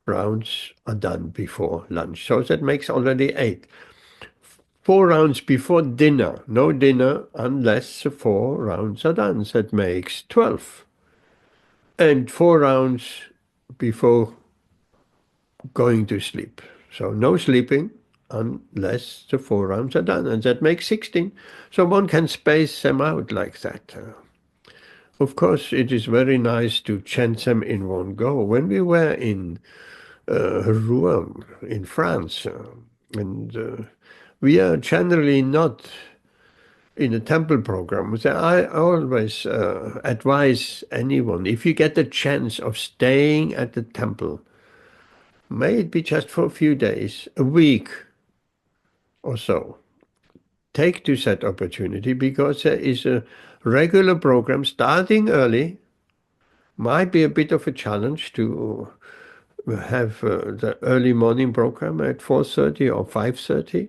rounds are done before lunch. So that makes already 8. 4 rounds before dinner. No dinner unless the 4 rounds are done. That makes 12. And 4 rounds before going to sleep. So no sleeping unless the 4 rounds are done. And that makes 16. So one can space them out like that. Of course, it is very nice to chant them in one go. When we were in Rouen in France, and we are generally not in a temple program. So I always advise anyone, if you get the chance of staying at the temple, may it be just for a few days, a week or so, take to that opportunity, because there is a regular program starting early. Might be a bit of a challenge to have the early morning program at 4:30 or 5:30.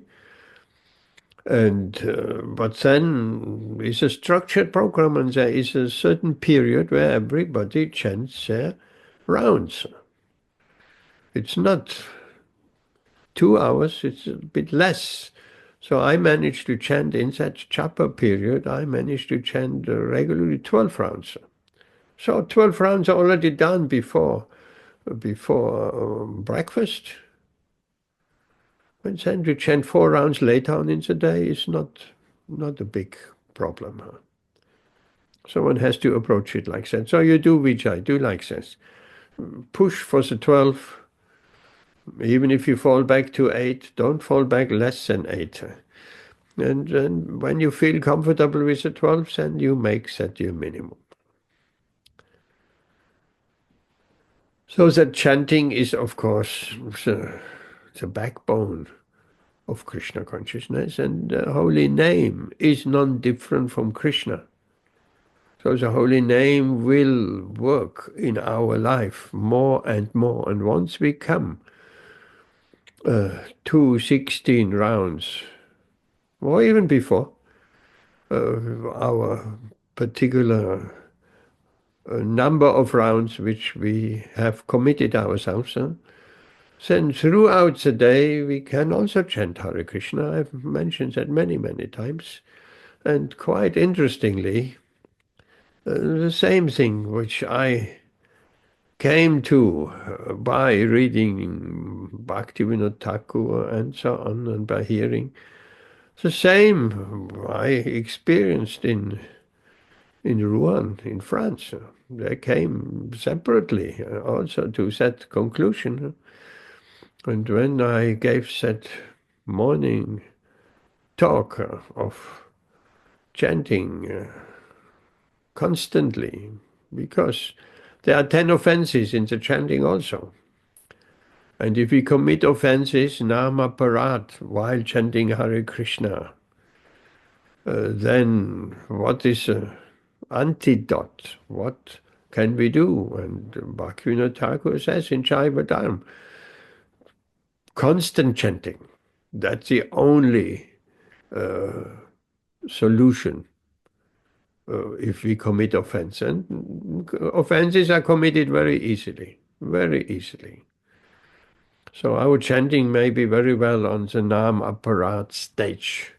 And but then it's a structured program, and there is a certain period where everybody chants their rounds. It's not 2 hours, it's a bit less. So I managed to chant in that chapter period, I managed to chant regularly 12 rounds. So 12 rounds are already done before breakfast. And then to chant 4 rounds later on in the day is not a big problem. So one has to approach it like that. So you do Vijay, do like this. Push for the 12. Even if you fall back to 8, don't fall back less than 8. And then when you feel comfortable with the 12, then you make that your minimum. So that chanting is, of course, the backbone of Krishna consciousness, and the holy name is non-different from Krishna. So the holy name will work in our life more and more. And once we come to 16 rounds, or even before, our particular number of rounds which we have committed ourselves, then throughout the day we can also chant Hare Krishna. I've mentioned that many, many times. And quite interestingly, the same thing which I came to by reading Bhaktivinoda Thakur and so on, and by hearing, the same I experienced in Rouen, in France. They came separately also to that conclusion. And when I gave that morning talk of chanting constantly, because there are 10 offenses in the chanting also. And if we commit offenses, nama parat, while chanting Hare Krishna, then what is an antidote? What can we do? And Bhaktivinoda Thakur says in Shaiva Dharma, constant chanting. That's the only solution if we commit offense. And offenses are committed very easily, very easily. So our chanting may be very well on the Nam Aparat stage.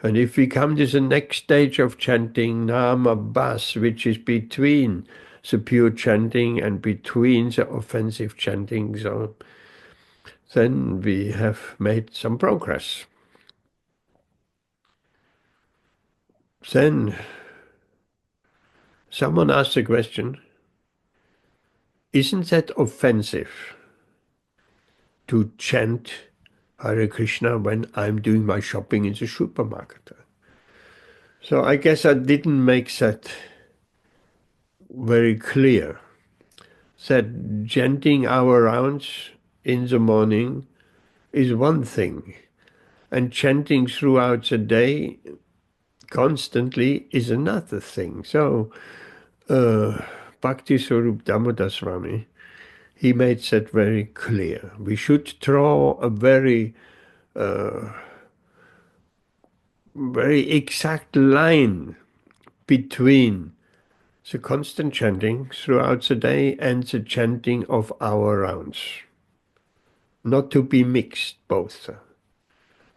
And if we come to the next stage of chanting, Nama Bas, which is between the pure chanting and between the offensive chanting, so then we have made some progress. Then someone asked the question, isn't that offensive to chant Hare Krishna when I'm doing my shopping in the supermarket? So I guess I didn't make that very clear. That chanting our rounds in the morning is one thing, and chanting throughout the day constantly is another thing. So Bhakti Swarup Damodar Swami, he made that very clear. We should draw a very exact line between the constant chanting throughout the day and the chanting of our rounds. Not to be mixed, both.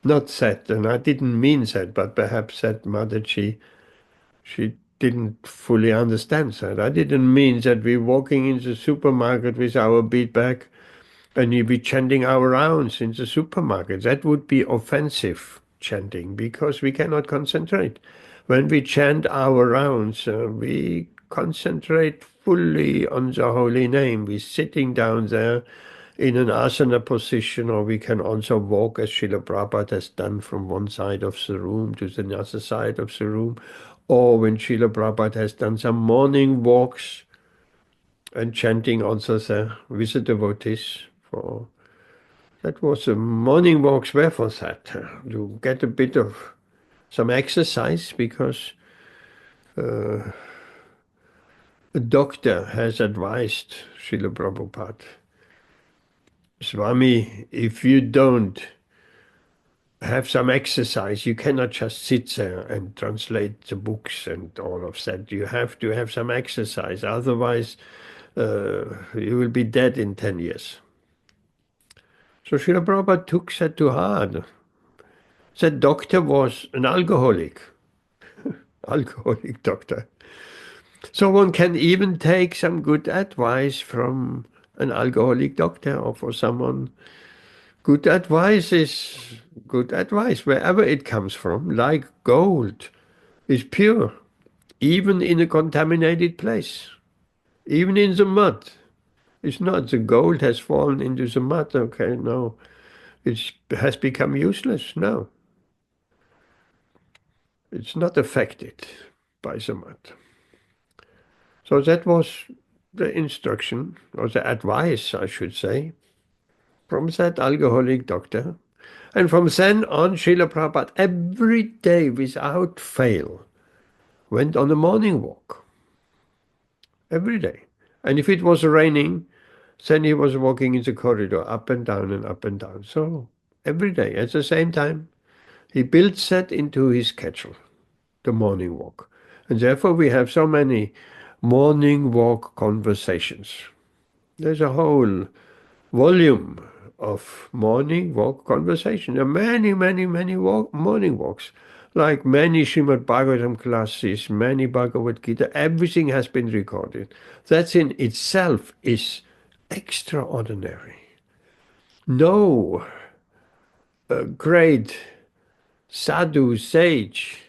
Not that, and I didn't mean that, but perhaps that Mataji, she didn't fully understand that. I didn't mean that we're walking in the supermarket with our bead bag and you be chanting our rounds in the supermarket. That would be offensive chanting because we cannot concentrate. When we chant our rounds, we concentrate fully on the holy name. We're sitting down there in an asana position, or we can also walk as Srila Prabhupada has done from one side of the room to the other side of the room, or when Srila Prabhupada has done some morning walks and chanting also there with the devotees. That was the morning walks were for that, to get a bit of some exercise, because a doctor has advised Srila Prabhupada, Swami, if you don't have some exercise, you cannot just sit there and translate the books and all of that. You have to have some exercise, otherwise you will be dead in 10 years. So Srila Prabhupada took that to heart. That doctor was an alcoholic, alcoholic doctor. So one can even take some good advice from an alcoholic doctor, or for someone. Good advice is good advice, wherever it comes from, like gold is pure, even in a contaminated place, even in the mud. It's not the gold has fallen into the mud, okay, no. It has become useless, no. It's not affected by the mud. So that was the instruction, or the advice, I should say, from that alcoholic doctor. And from then on, Srila Prabhupada every day without fail went on a morning walk. Every day. And if it was raining, then he was walking in the corridor, up and down and up and down. So every day, at the same time, he built that into his schedule, the morning walk. And therefore we have so many morning walk conversations. There's a whole volume of morning walk conversation. There are many, many, many morning walks. Like many Srimad Bhagavatam classes, many Bhagavad Gītā, everything has been recorded. That in itself is extraordinary. No great sadhu, sage,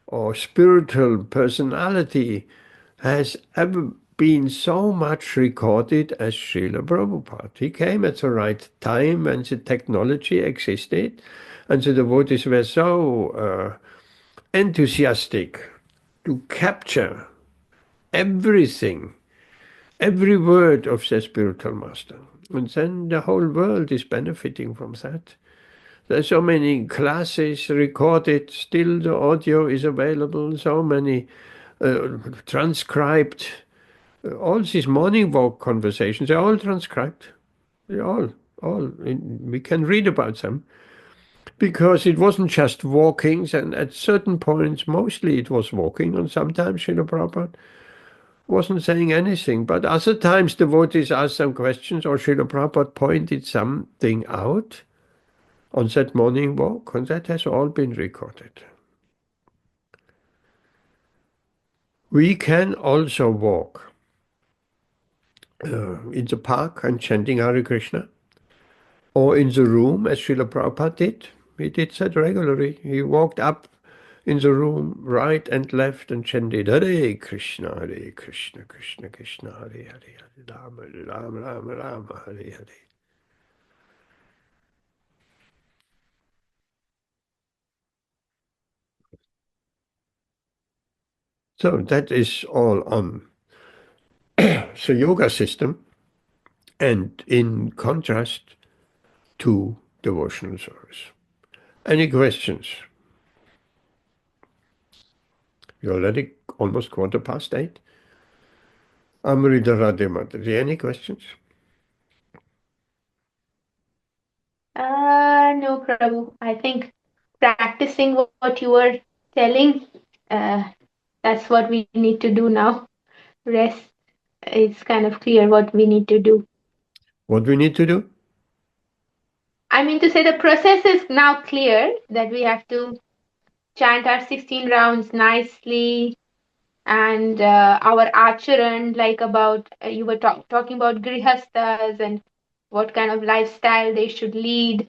or spiritual personality has ever been so much recorded as Srila Prabhupada. He came at the right time when the technology existed, and the devotees were so enthusiastic to capture everything, every word of the spiritual master. And then the whole world is benefiting from that. There's so many classes recorded, still the audio is available, so many transcribed. All these morning walk conversations are all transcribed. They're all. We can read about them. Because it wasn't just walkings, and at certain points, mostly it was walking, and sometimes Srila Prabhupada wasn't saying anything. But other times devotees asked some questions, or Srila Prabhupada pointed something out on that morning walk, and that has all been recorded. We can also walk in the park and chanting Hare Krishna, or in the room, as Srila Prabhupada did. He did that regularly. He walked up in the room, right and left, and chanted Hare Krishna, Krishna Krishna, Hare Hare, Rama Rama, Rama Rama, Hare Hare. So that is all on the yoga system, and in contrast to devotional service. Any questions? You're already almost 8:15. Amrita Radhe Mataji, any questions? No, Prabhu. I think practicing what you were telling, that's what we need to do now. Rest, it's kind of clear what we need to do. What we need to do? I mean to say the process is now clear that we have to chant our 16 rounds nicely, and our acharan, like about you were talking about grihastas and what kind of lifestyle they should lead,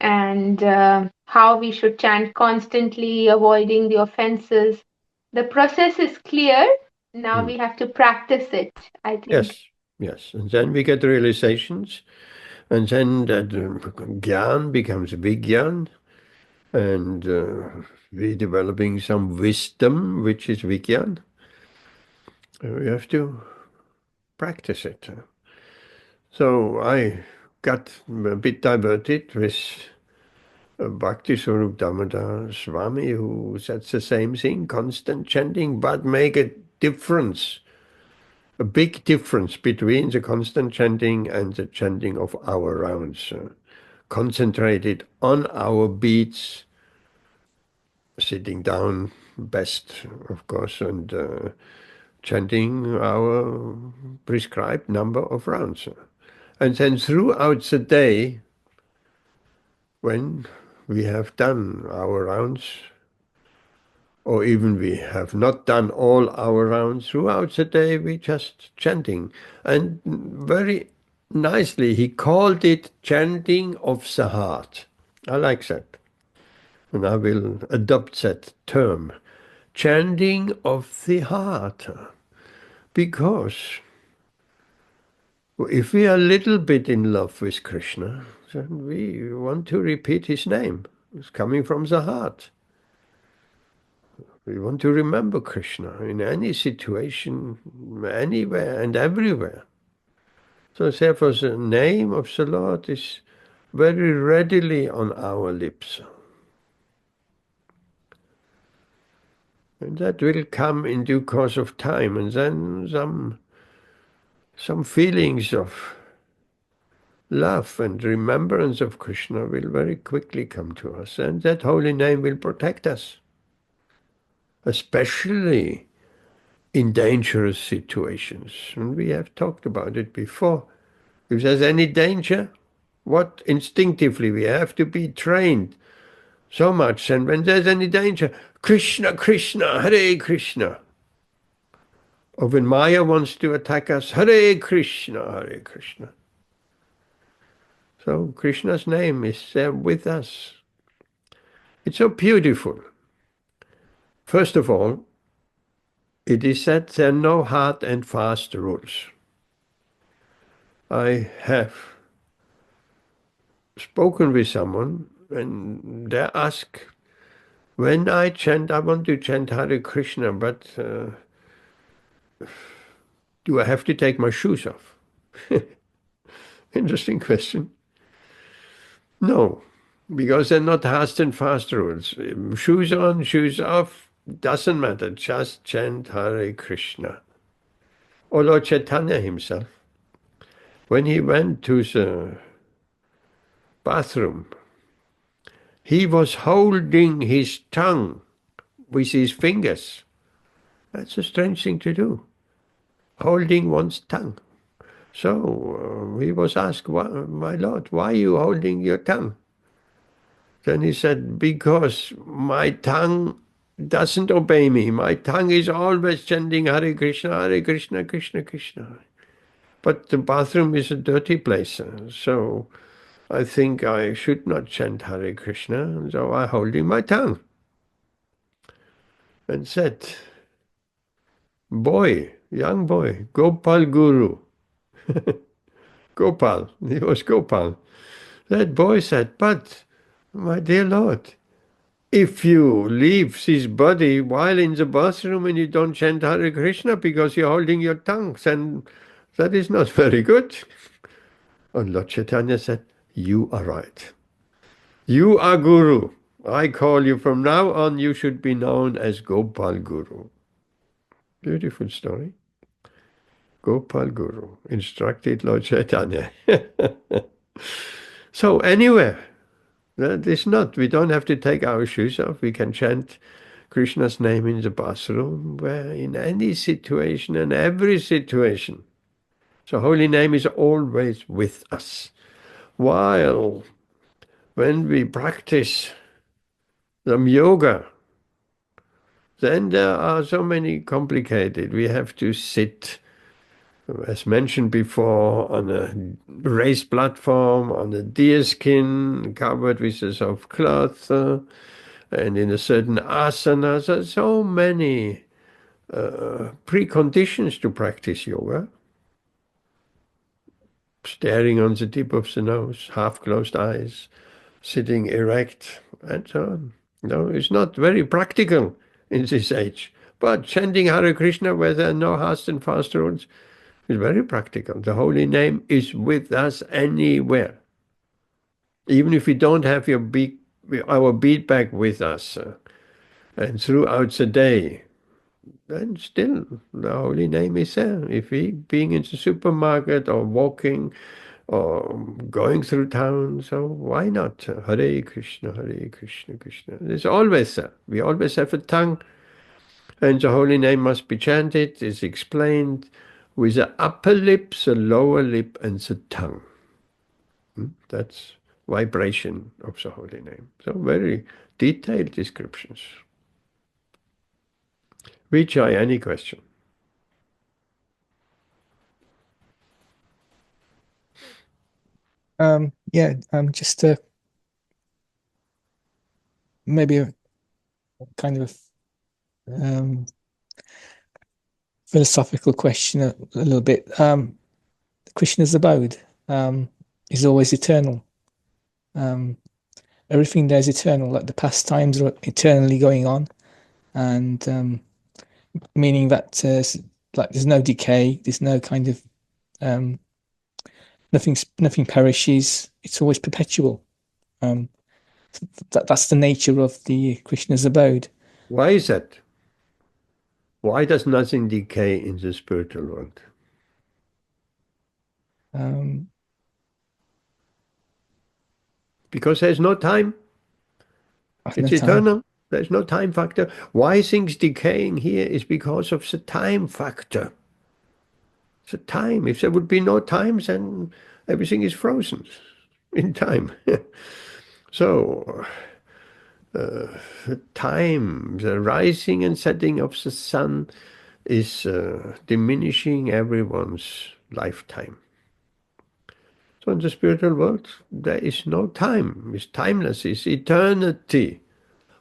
and how we should chant constantly, avoiding the offenses. The process is clear. Now we have to practice it, I think. Yes. And then we get realizations, and then that gyan becomes vigyan, and we're developing some wisdom, which is vigyan. We have to practice it. So I got a bit diverted with Bhakti Swarup Damodar Swami, who said the same thing, constant chanting, but make a difference, a big difference between the constant chanting and the chanting of our rounds. Concentrated on our beats, sitting down best, of course, and chanting our prescribed number of rounds. And then throughout the day, when we have done our rounds, or even we have not done all our rounds, throughout the day we just chanting. And very nicely, he called it chanting of the heart. I like that. And I will adopt that term, chanting of the heart. Because if we are a little bit in love with Krishna, then we want to repeat his name. It's coming from the heart. We want to remember Krishna in any situation, anywhere and everywhere. So therefore the name of the Lord is very readily on our lips. And that will come in due course of time, and then some feelings of love and remembrance of Krishna will very quickly come to us, and that holy name will protect us, especially in dangerous situations. And we have talked about it before. If there's any danger, what instinctively we have to be trained so much, and when there's any danger, Krishna, Krishna, Hare Krishna. Or when Maya wants to attack us, Hare Krishna, Hare Krishna. So Krishna's name is there with us. It's so beautiful. First of all, it is said there are no hard and fast rules. I have spoken with someone and they ask, when I chant, I want to chant Hare Krishna, but do I have to take my shoes off? Interesting question. No, because they're not hard and fast rules. Shoes on, shoes off, doesn't matter. Just chant Hare Krishna. Or Lord Chaitanya himself, when he went to the bathroom, he was holding his tongue with his fingers. That's a strange thing to do, holding one's tongue. So he was asked, my Lord, why are you holding your tongue? Then he said, because my tongue doesn't obey me. My tongue is always chanting Hare Krishna, Krishna Krishna. But the bathroom is a dirty place, so I think I should not chant Hare Krishna, so I'm holding my tongue. And said, boy, young boy, Gopal Guru. Gopal, he was Gopal. That boy said, but, my dear Lord, if you leave this body while in the bathroom and you don't chant Hare Krishna because you're holding your tongue, then that is not very good. And Lord Chaitanya said, you are right. You are Guru. I call you from now on, you should be known as Gopal Guru. Beautiful story. Gopal Guru instructed Lord Chaitanya. So anywhere, that is not, we don't have to take our shoes off. We can chant Krishna's name in the bathroom, where in any situation and every situation. So holy name is always with us. While when we practice some yoga, then there are so many complicated. We have to sit, as mentioned before, on a raised platform, on a deer skin, covered with a soft cloth, and in a certain asana. So many preconditions to practice yoga. Staring on the tip of the nose, half-closed eyes, sitting erect, and so on. No, it's not very practical in this age. But chanting Hare Krishna where there are no hard and fast rules is very practical. The holy name is with us anywhere. Even if we don't have our bead bag with us and throughout the day, then still the holy name is there. If we being in the supermarket or walking or going through town, so why not? Hare Krishna, Krishna. It's always there. We always have a tongue, and the holy name must be chanted. It's explained with the upper lip, the lower lip, and the tongue. That's vibration of the holy name. So very detailed descriptions. Vijay, any question? Yeah, just maybe a kind of philosophical question a little bit. Krishna's abode is always eternal. Everything there is eternal, like the pastimes are eternally going on, and meaning that there's no decay, there's no kind of nothing perishes. It's always perpetual. That's the nature of the Krishna's abode. Why is that? Why does nothing decay in the spiritual world? Because there's no time. It's eternal. There's no time factor. Why things decaying here is because of the time factor. The time. If there would be no time, then everything is frozen in time. So the time, the rising and setting of the sun is diminishing everyone's lifetime. So in the spiritual world, there is no time. It's timeless. It's eternity.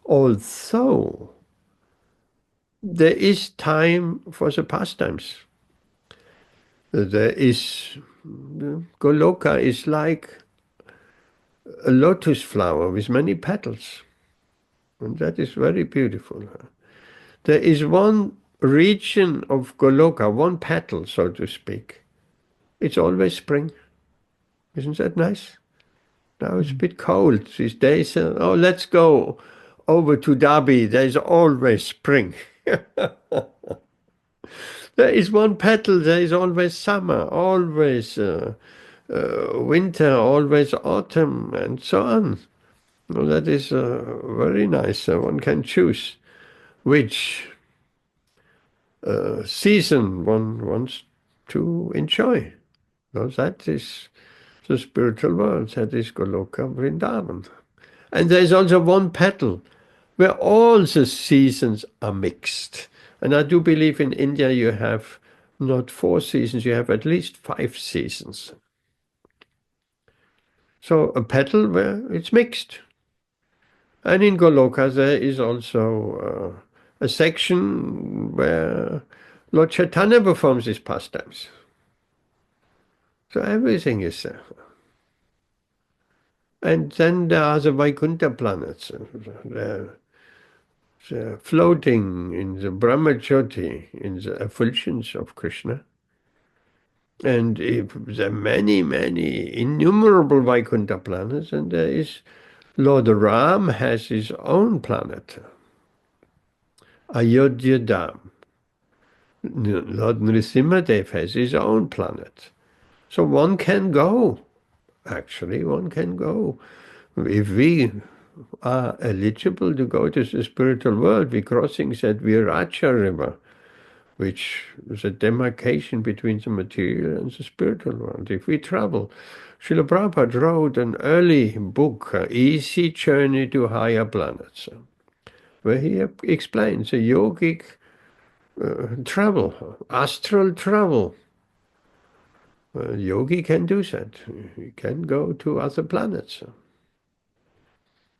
Although there is time for the pastimes. There is, Goloka is like a lotus flower with many petals. And that is very beautiful. There is one region of Goloka, one petal, so to speak. It's always spring. Isn't that nice? Now it's a bit cold these days. Oh, let's go over to Dhabi. There's always spring. There is one petal. There is always summer, always winter, always autumn, and so on. Well, that is very nice. One can choose which season one wants to enjoy. Well, that is the spiritual world. That is Goloka Vrindavan. And there is also one petal where all the seasons are mixed. And I do believe in India you have not 4 seasons, you have at least 5 seasons. So a petal where it's mixed. And in Goloka there is also a section where Lord Chaitanya performs his pastimes. So everything is there. And then there are the Vaikuntha planets. They're floating in the Brahmajyoti, in the effulgence of Krishna. And there are many, many, innumerable Vaikuntha planets, and there is Lord Ram has his own planet, Ayodhya Dham. Lord Nrsimhadev has his own planet. So one can go, actually, one can go. If we are eligible to go to the spiritual world, we're crossing that Viracha river, which is a demarcation between the material and the spiritual world. If we travel, Srila Prabhupada wrote an early book, Easy Journey to Higher Planets, where he explains a yogic travel, astral travel. A yogi can do that. He can go to other planets.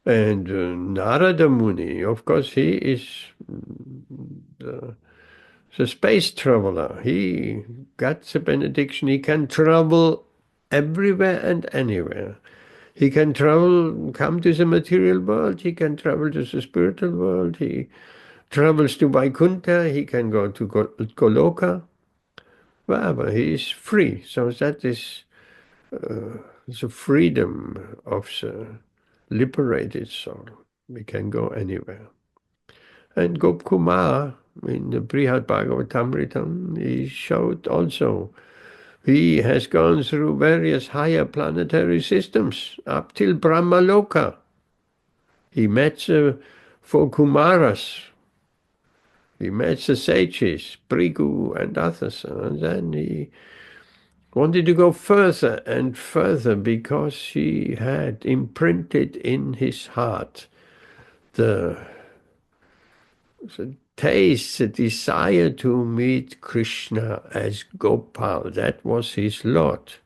And Narada Muni, of course, he is the space traveler. He got the benediction. He can travel everywhere and anywhere. He can travel, come to the material world. He can travel to the spiritual world. He travels to Vaikuntha. He can go to Goloka. Wherever. He is free. So that is the freedom of the liberated soul. We can go anywhere. And Gop Kumar, in the Brihad Bhagavatamritam, he showed also, he has gone through various higher planetary systems, up till Brahmaloka. He met the 4 Kumaras. He met the sages, Brigu and others. And then he wanted to go further and further because he had imprinted in his heart the taste, the desire to meet Krishna as Gopal. That was his Lord.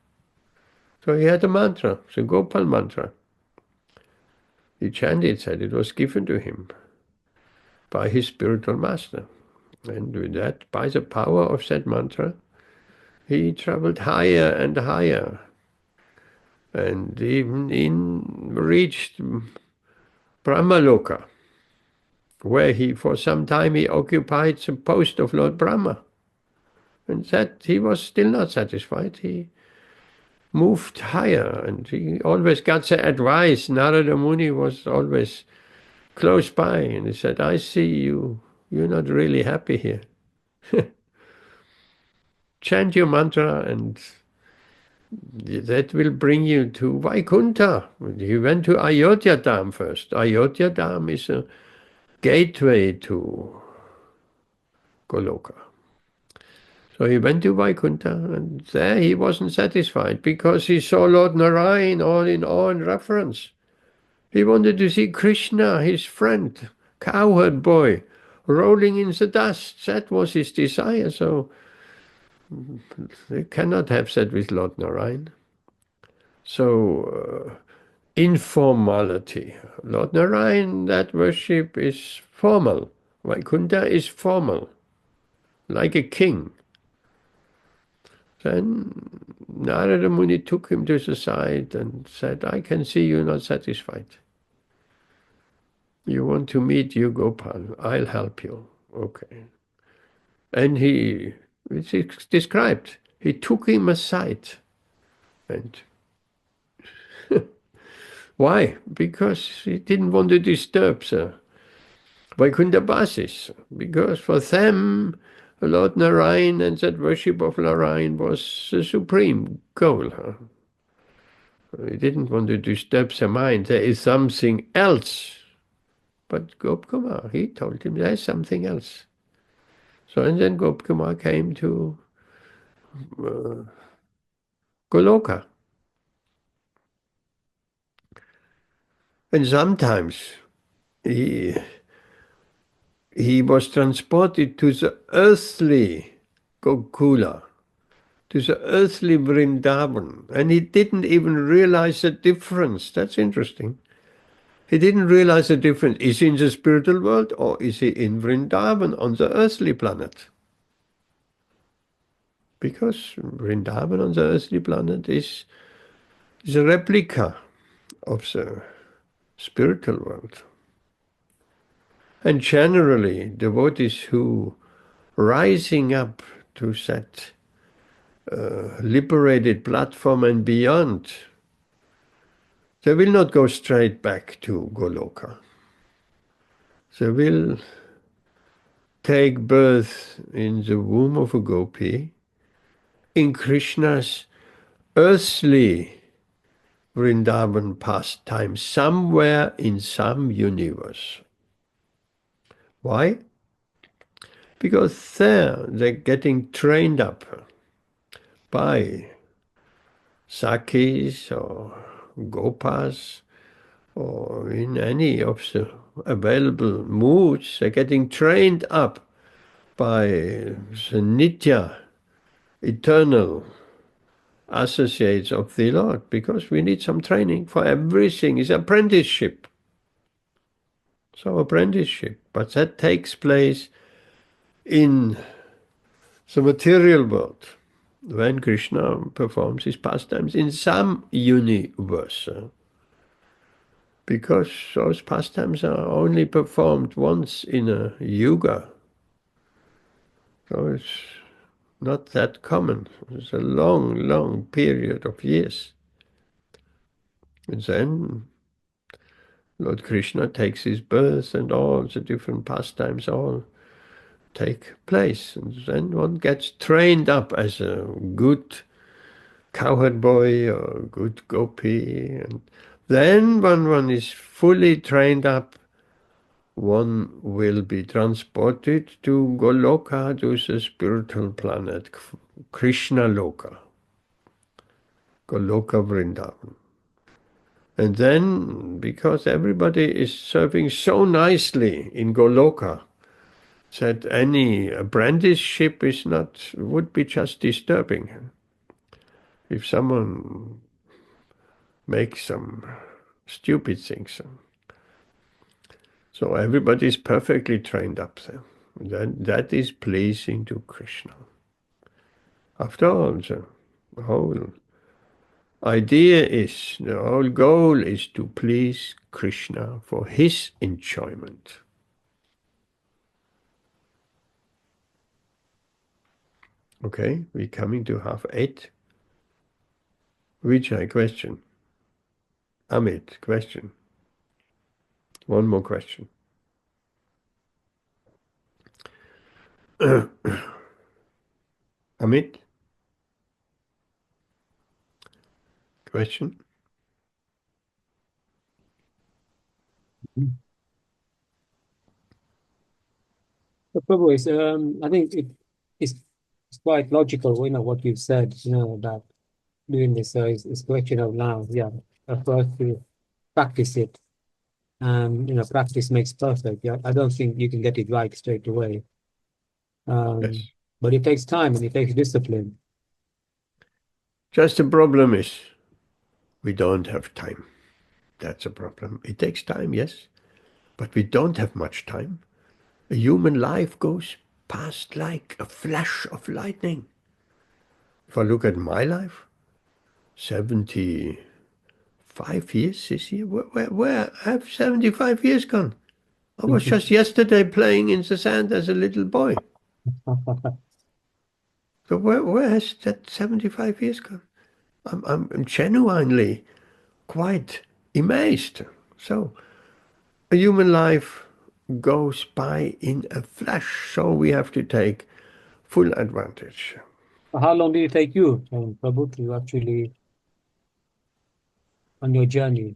So he had a mantra, the Gopal mantra. He chanted that. It was given to him by his spiritual master. And with that, by the power of that mantra, he traveled higher and higher. And even reached Brahmaloka, where he, for some time, he occupied the post of Lord Brahma. And that he was still not satisfied. He moved higher, and he always got the advice. Narada Muni was always close by, and he said, I see you're not really happy here. Chant your mantra, and that will bring you to Vaikuntha. He went to Ayodhya Dham first. Ayodhya Dham is a gateway to Goloka. So he went to Vaikuntha, and there he wasn't satisfied because he saw Lord Narayan all in awe and reverence. He wanted to see Krishna, his friend, cowherd boy, rolling in the dust. That was his desire. So they cannot have that with Lord Narayan. So informality. Lord Narayan, that worship is formal. Vaikuntha is formal, like a king. Then Narada Muni took him to the side and said, I can see you're not satisfied. You want to meet you, Gopal. I'll help you. Okay. And it's described, he took him aside. And why? Because he didn't want to disturb the Vaikuntha Basis. Because for them, Lord Narayan and that worship of Narayan was the supreme goal. He didn't want to disturb the mind. There is something else. But Gopkumar, he told him there's something else. So and then Gopkumar came to Goloka. And sometimes he was transported to the earthly Gokula, to the earthly Vrindavan, and he didn't even realize the difference. That's interesting. He didn't realize the difference. Is he in the spiritual world or is he in Vrindavan on the earthly planet? Because Vrindavan on the earthly planet is a replica of the spiritual world. And generally, devotees who rising up to that liberated platform and beyond, they will not go straight back to Goloka. They will take birth in the womb of a gopi, in Krishna's earthly Vrindavan pastime, somewhere in some universe. Why? Because there they're getting trained up by Sakis or Gopas, or in any of the available moods, they're getting trained up by the Nitya, eternal associates of the Lord, because we need some training for everything. It's apprenticeship. So apprenticeship, but that takes place in the material world, when Krishna performs his pastimes in some universe. Because those pastimes are only performed once in a yuga. So it's not that common. It's a long, long period of years. And then Lord Krishna takes his birth and all the different pastimes all take place. And then one gets trained up as a good cowherd boy or a good gopi. And then when one is fully trained up, one will be transported to Goloka, to the spiritual planet, Krishna Loka, Goloka Vrindavan. And then, because everybody is serving so nicely in Goloka, that any apprenticeship would be just disturbing. If someone makes some stupid things. So everybody is perfectly trained up there. That is pleasing to Krishna. After all, the whole idea is, the whole goal is to please Krishna for his enjoyment. Okay, we're coming to 7:30. Vijay, question. Amit, question. One more question. Amit? Question? So, Prabhu, I think it's quite logical, what you've said, about doing this. So it's a question of now, first to practice it. Practice makes perfect. Yeah, I don't think you can get it right straight away. Yes. But it takes time and it takes discipline. Just the problem is, we don't have time. That's a problem. It takes time, yes, but we don't have much time. A human life goes past like a flash of lightning. If I look at my life, 75 years this year, where have 75 years gone? I was just yesterday playing in the sand as a little boy. So where has that 75 years gone? I'm genuinely quite amazed. So a human life goes by in a flash, so we have to take full advantage. How long did it take you, Prabhu, to actually on your journey?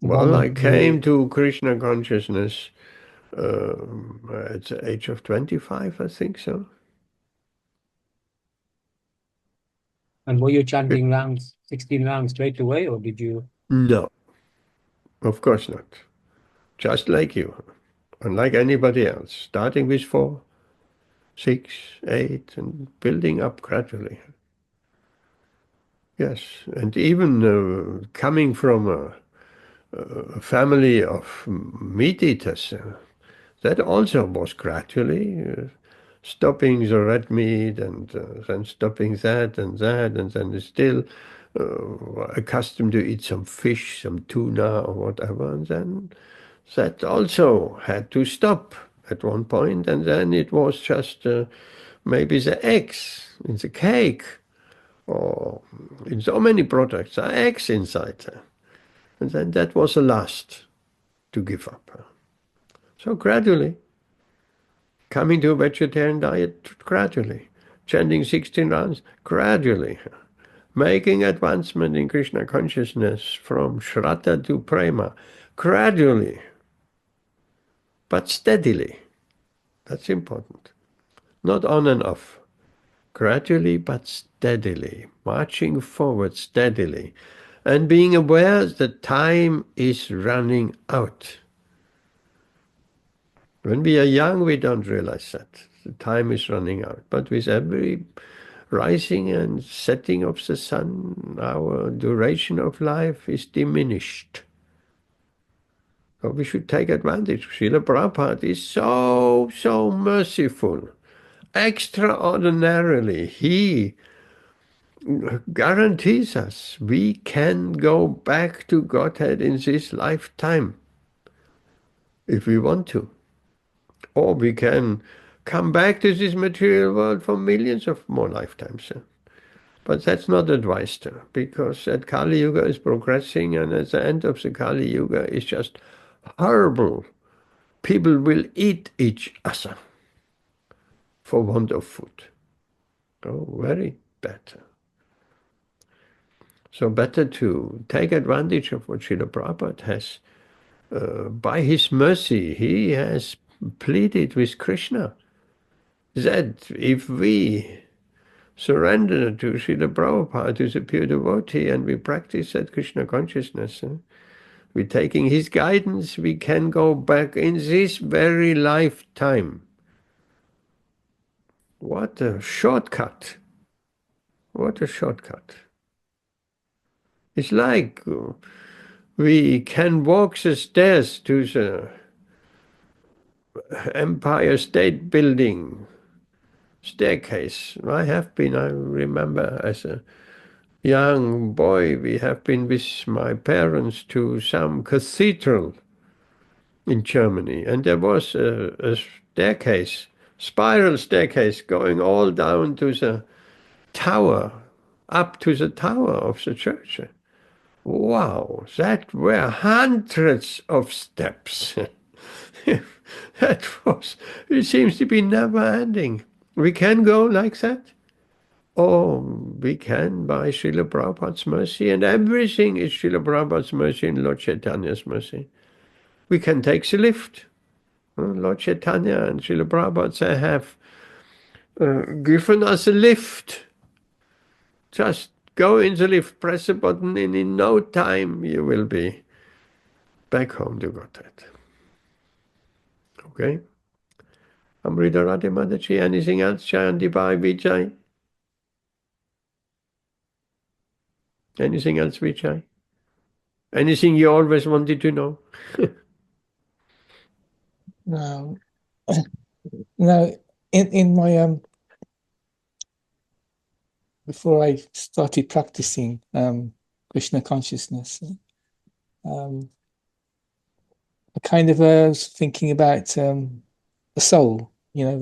Well, I came to Krishna consciousness at the age of 25, I think so. And were you chanting rounds, 16 rounds straight away, or did you? No, of course not. Just like you, unlike anybody else, starting with 4, 6, 8, and building up gradually. Yes, and even coming from a family of meat eaters, that also was gradually stopping the red meat and then stopping that, and then still accustomed to eat some fish, some tuna or whatever, and then that also had to stop at one point, and then it was just maybe the eggs in the cake, or in so many products are eggs inside, and then that was the last to give up. So gradually, coming to a vegetarian diet gradually, chanting 16 rounds gradually, making advancement in Krishna consciousness from Shraddha to Prema gradually, but steadily. That's important. Not on and off. Gradually but steadily, marching forward steadily, and being aware that time is running out. When we are young, we don't realize that. The time is running out. But with every rising and setting of the sun, our duration of life is diminished. So we should take advantage. Srila Prabhupada is so merciful. Extraordinarily, he guarantees us we can go back to Godhead in this lifetime if we want to. Or we can come back to this material world for millions of more lifetimes. But that's not advised, because that Kali Yuga is progressing, and at the end of the Kali Yuga is just horrible. People will eat each other for want of food. Oh, very bad. So better to take advantage of what Srila Prabhupada has. By his mercy, he has pleaded with Krishna that if we surrender to Srila Prabhupada, to the pure devotee, and we practice that Krishna consciousness, we're taking his guidance, we can go back in this very lifetime. What a shortcut. What a shortcut. It's like we can walk the stairs to the Empire State Building staircase. I remember as a young boy, we have been with my parents to some cathedral in Germany, and there was a staircase, spiral staircase, going all down to the tower, up to the tower of the church. Wow, that were hundreds of steps. It seems to be never ending. We can go like that, or we can by Srila Prabhupada's mercy, and everything is Srila Prabhupada's mercy and Lord Chaitanya's mercy. We can take the lift. Lord Chaitanya and Srila Prabhupada have given us a lift. Just go in the lift, press a button, and in no time you will be back home to Godhead. Okay? Amrita Radhe Mataji, anything else? Jayanti Bhai Vijay? Anything else, Vijay? Anything you always wanted to know? Now, in my before I started practicing Krishna consciousness, I kind of was thinking about the soul. You know,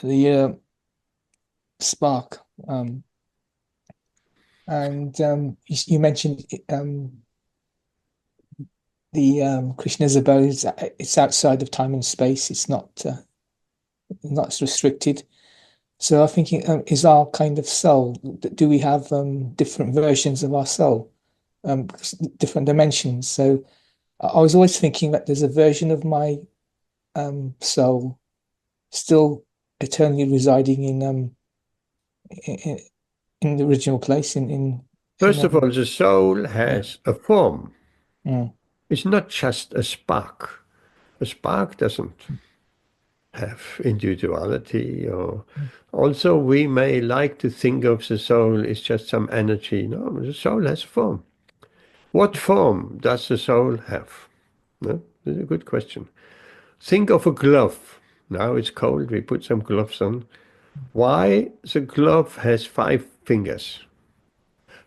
the spark, and you mentioned the Krishna's abode. It's outside of time and space. It's not restricted. So I'm thinking, is our kind of soul? Do we have different versions of our soul, different dimensions? So I was always thinking that there's a version of my soul still eternally residing in the original place. First of all, the soul has a form. Mm. It's not just a spark. A spark doesn't have individuality, or also we may like to think of the soul as just some energy. No, the soul has a form. What form does the soul have? No, that's a good question. Think of a glove. Now it's cold, we put some gloves on. Why the glove has 5 fingers?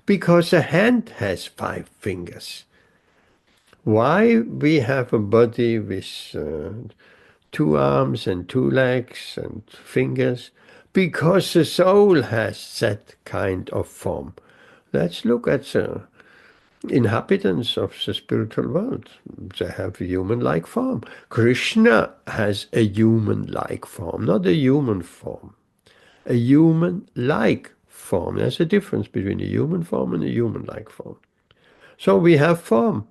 Because the hand has 5 fingers. Why we have a body with 2 arms and 2 legs and fingers? Because the soul has that kind of form. Let's look at the inhabitants of the spiritual world. They have a human-like form. Krishna has a human-like form, not a human form. A human-like form. There's a difference between a human form and a human-like form. So we have form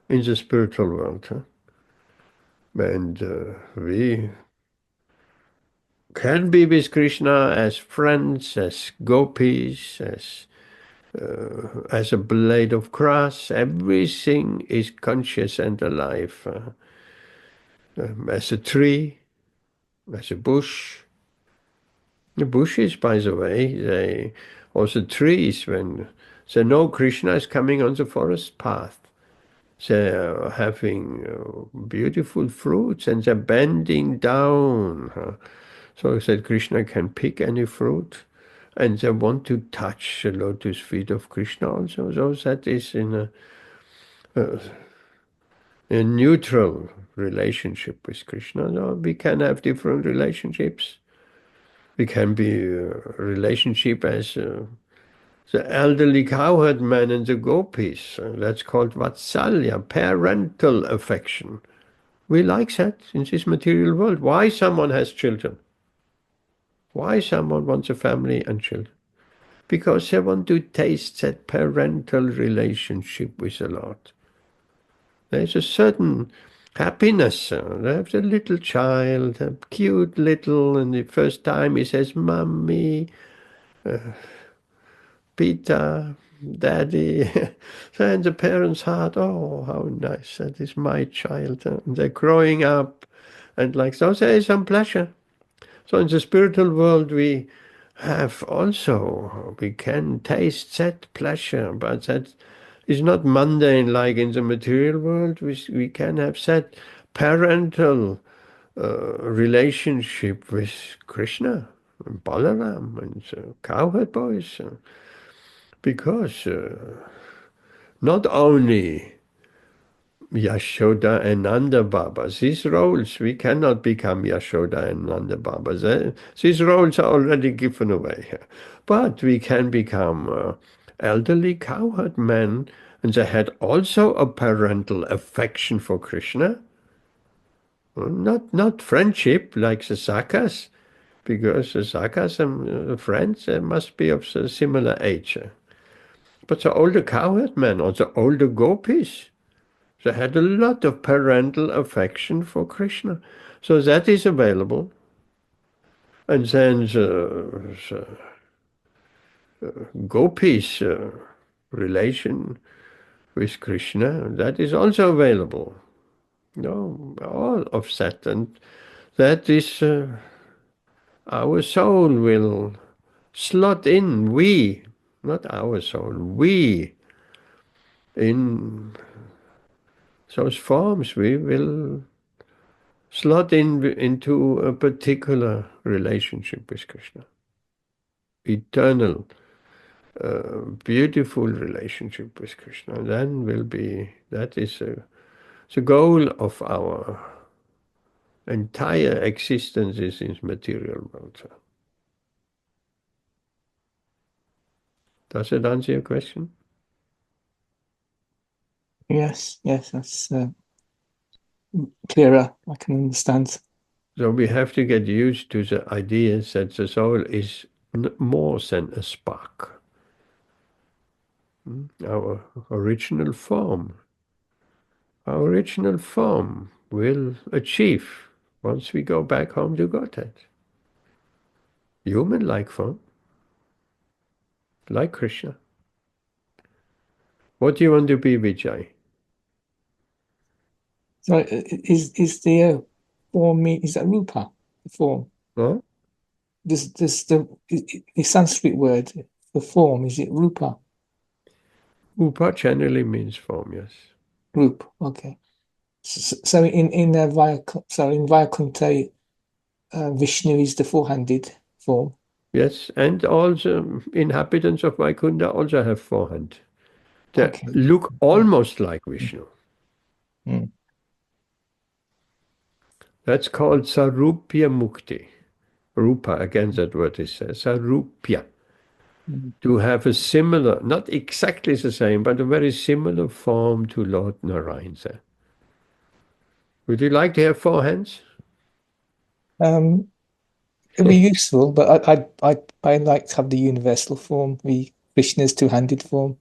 in the spiritual world. And we can be with Krishna as friends, as gopis, as a blade of grass. Everything is conscious and alive. As a tree, as a bush. The bushes, by the way, also trees, when they know Krishna is coming on the forest path, they are having beautiful fruits and they're bending down. So that Krishna can pick any fruit, and they want to touch the lotus feet of Krishna also. So that is in a neutral relationship with Krishna. No, we can have different relationships. We can be a relationship as the elderly cowherd man and the gopis. That's called vatsalya, parental affection. We like that in this material world. Why someone has children? Why someone wants a family and children? Because they want to taste that parental relationship with the Lord. There's a certain happiness. They have the little child, a cute little, and the first time he says, Mommy, Pita, Daddy. And the parents' heart, oh, how nice, that is my child. And they're growing up, and like so, there is some pleasure. So in the spiritual world, we have also, we can taste that pleasure, but that is not mundane like in the material world. We can have that parental relationship with Krishna and Balaram and cowherd boys. Because not only Yashoda and Nanda Baba, these roles, we cannot become Yashoda and Nanda Baba. These roles are already given away. But we can become elderly cowherd men, and they had also a parental affection for Krishna. Not friendship like the Sakas, because the Sakas and friends must be of a similar age. But the older cowherd men, or the older gopis, they had a lot of parental affection for Krishna. So that is available. And then the gopis' relation with Krishna, that is also available. No, all of that. And that is our soul will slot in, we, not our soul, we, in those forms we will slot into a particular relationship with Krishna. Eternal, beautiful relationship with Krishna. Then that is the goal of our entire existence is in material world. Does it answer your question? Yes, that's clearer. I can understand. So we have to get used to the idea that the soul is more than a spark. Our original form will achieve once we go back home to Godhead. Human-like form, like Krishna. What do you want to be, Vijay? So is the form, is that rupa, the form? Huh? Does the Sanskrit word for form, is it rupa? Rupa generally means form, yes. Rup, okay. So in Vaikuntha, Vishnu is the four-handed form. Yes, and all the inhabitants of Vaikuntha also have four hands. They look almost like Vishnu. Mm. That's called Sarupya Mukti. Rupa, again that word is Sarupya. To have a similar, not exactly the same, but a very similar form to Lord Narayana. Would you like to have four hands? It'd be useful, but I like to have the universal form, the Krishna's two-handed form.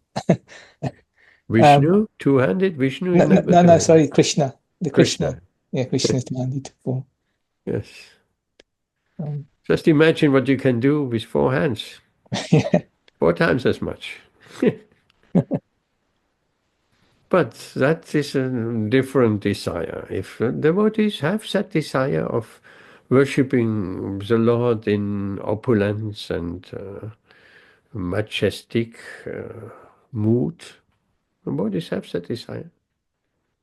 Vishnu, two-handed? Vishnu? No, sorry, Krishna. The Krishna. Yeah, Krishna's two-handed form. Yes. Just imagine what you can do with four hands. Yeah. 4 times as much. But that is a different desire. If devotees have that desire of worshipping the Lord in opulence and majestic mood, devotees have that desire.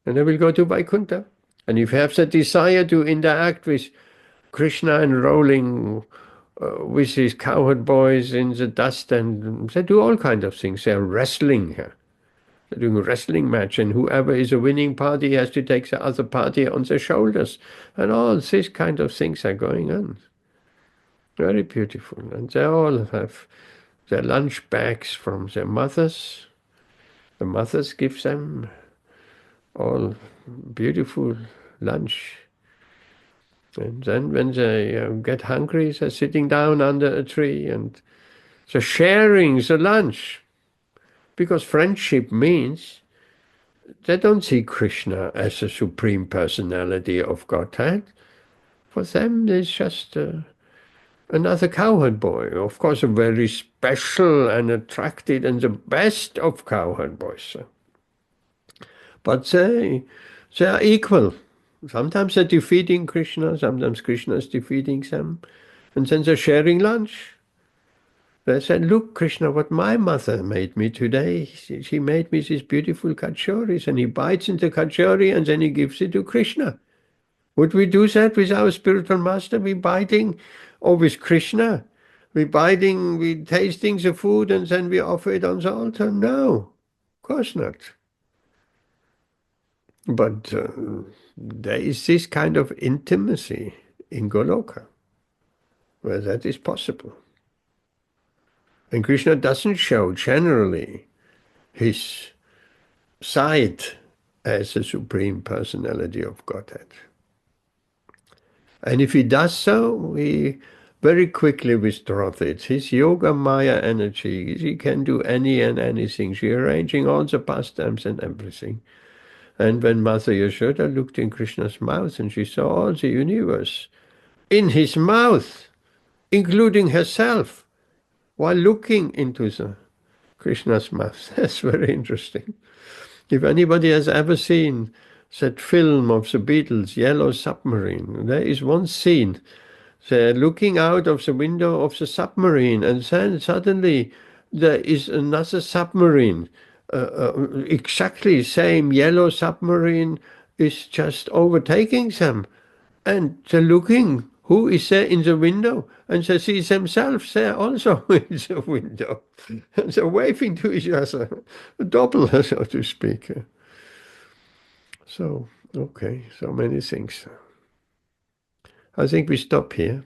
And they will go to Vaikuntha. And if you have that desire to interact with Krishna and rolling with his cowherd boys in the dust, and they do all kinds of things. They're wrestling here. They're doing a wrestling match, and whoever is a winning party has to take the other party on their shoulders. And all these kind of things are going on. Very beautiful. And they all have their lunch bags from their mothers. The mothers give them all beautiful lunch. And then when they get hungry, they're sitting down under a tree and they're sharing the lunch. Because friendship means they don't see Krishna as a supreme personality of Godhead. For them, there's just another cowherd boy. Of course, a very special and attracted and the best of cowherd boys. But they are equal. Sometimes they're defeating Krishna, sometimes Krishna is defeating them. And then they're sharing lunch. They said, look, Krishna, what my mother made me today. She made me these beautiful kachoris, and he bites into kachori and then he gives it to Krishna. Would we do that with our spiritual master? We biting, or with Krishna? We biting, we tasting the food and then we offer it on the altar? No, of course not. But there is this kind of intimacy in Goloka, where that is possible. And Krishna doesn't show generally his side as the Supreme Personality of Godhead. And if he does so, he very quickly withdraws it. His yoga maya energy, he can do any and anything. She's arranging all the pastimes and everything. And when Mother Yashoda looked in Krishna's mouth and she saw all the universe in his mouth, including herself, while looking into the Krishna's mouth. That's very interesting. If anybody has ever seen that film of the Beatles, Yellow Submarine, there is one scene. They're looking out of the window of the submarine, and then suddenly there is another submarine exactly same yellow submarine is just overtaking them. And they're looking, who is there in the window? And they see themselves there also in the window. And they're waving to each other, a double, so to speak. So, okay, so many things. I think we stop here.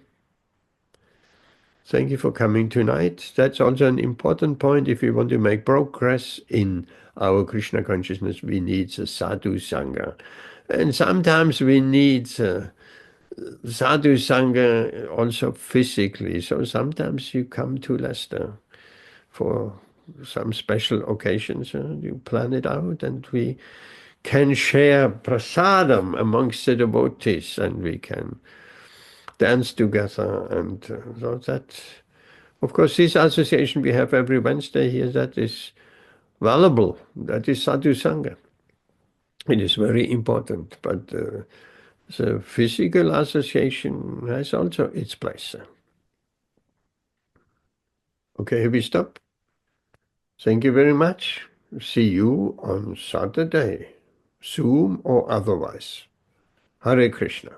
Thank you for coming tonight. That's also an important point. If we want to make progress in our Krishna consciousness, we need the sadhu sangha. And sometimes we need sadhu sangha also physically. So sometimes you come to Leicester for some special occasions. You plan it out, and we can share prasadam amongst the devotees, and we can dance together. And so that, of course, this association we have every Wednesday here, that is valuable. That is sadhu sangha. It is very important, but the physical association has also its place. Okay, we stop. Thank you very much. See you on Saturday, Zoom or otherwise. Hare Krishna.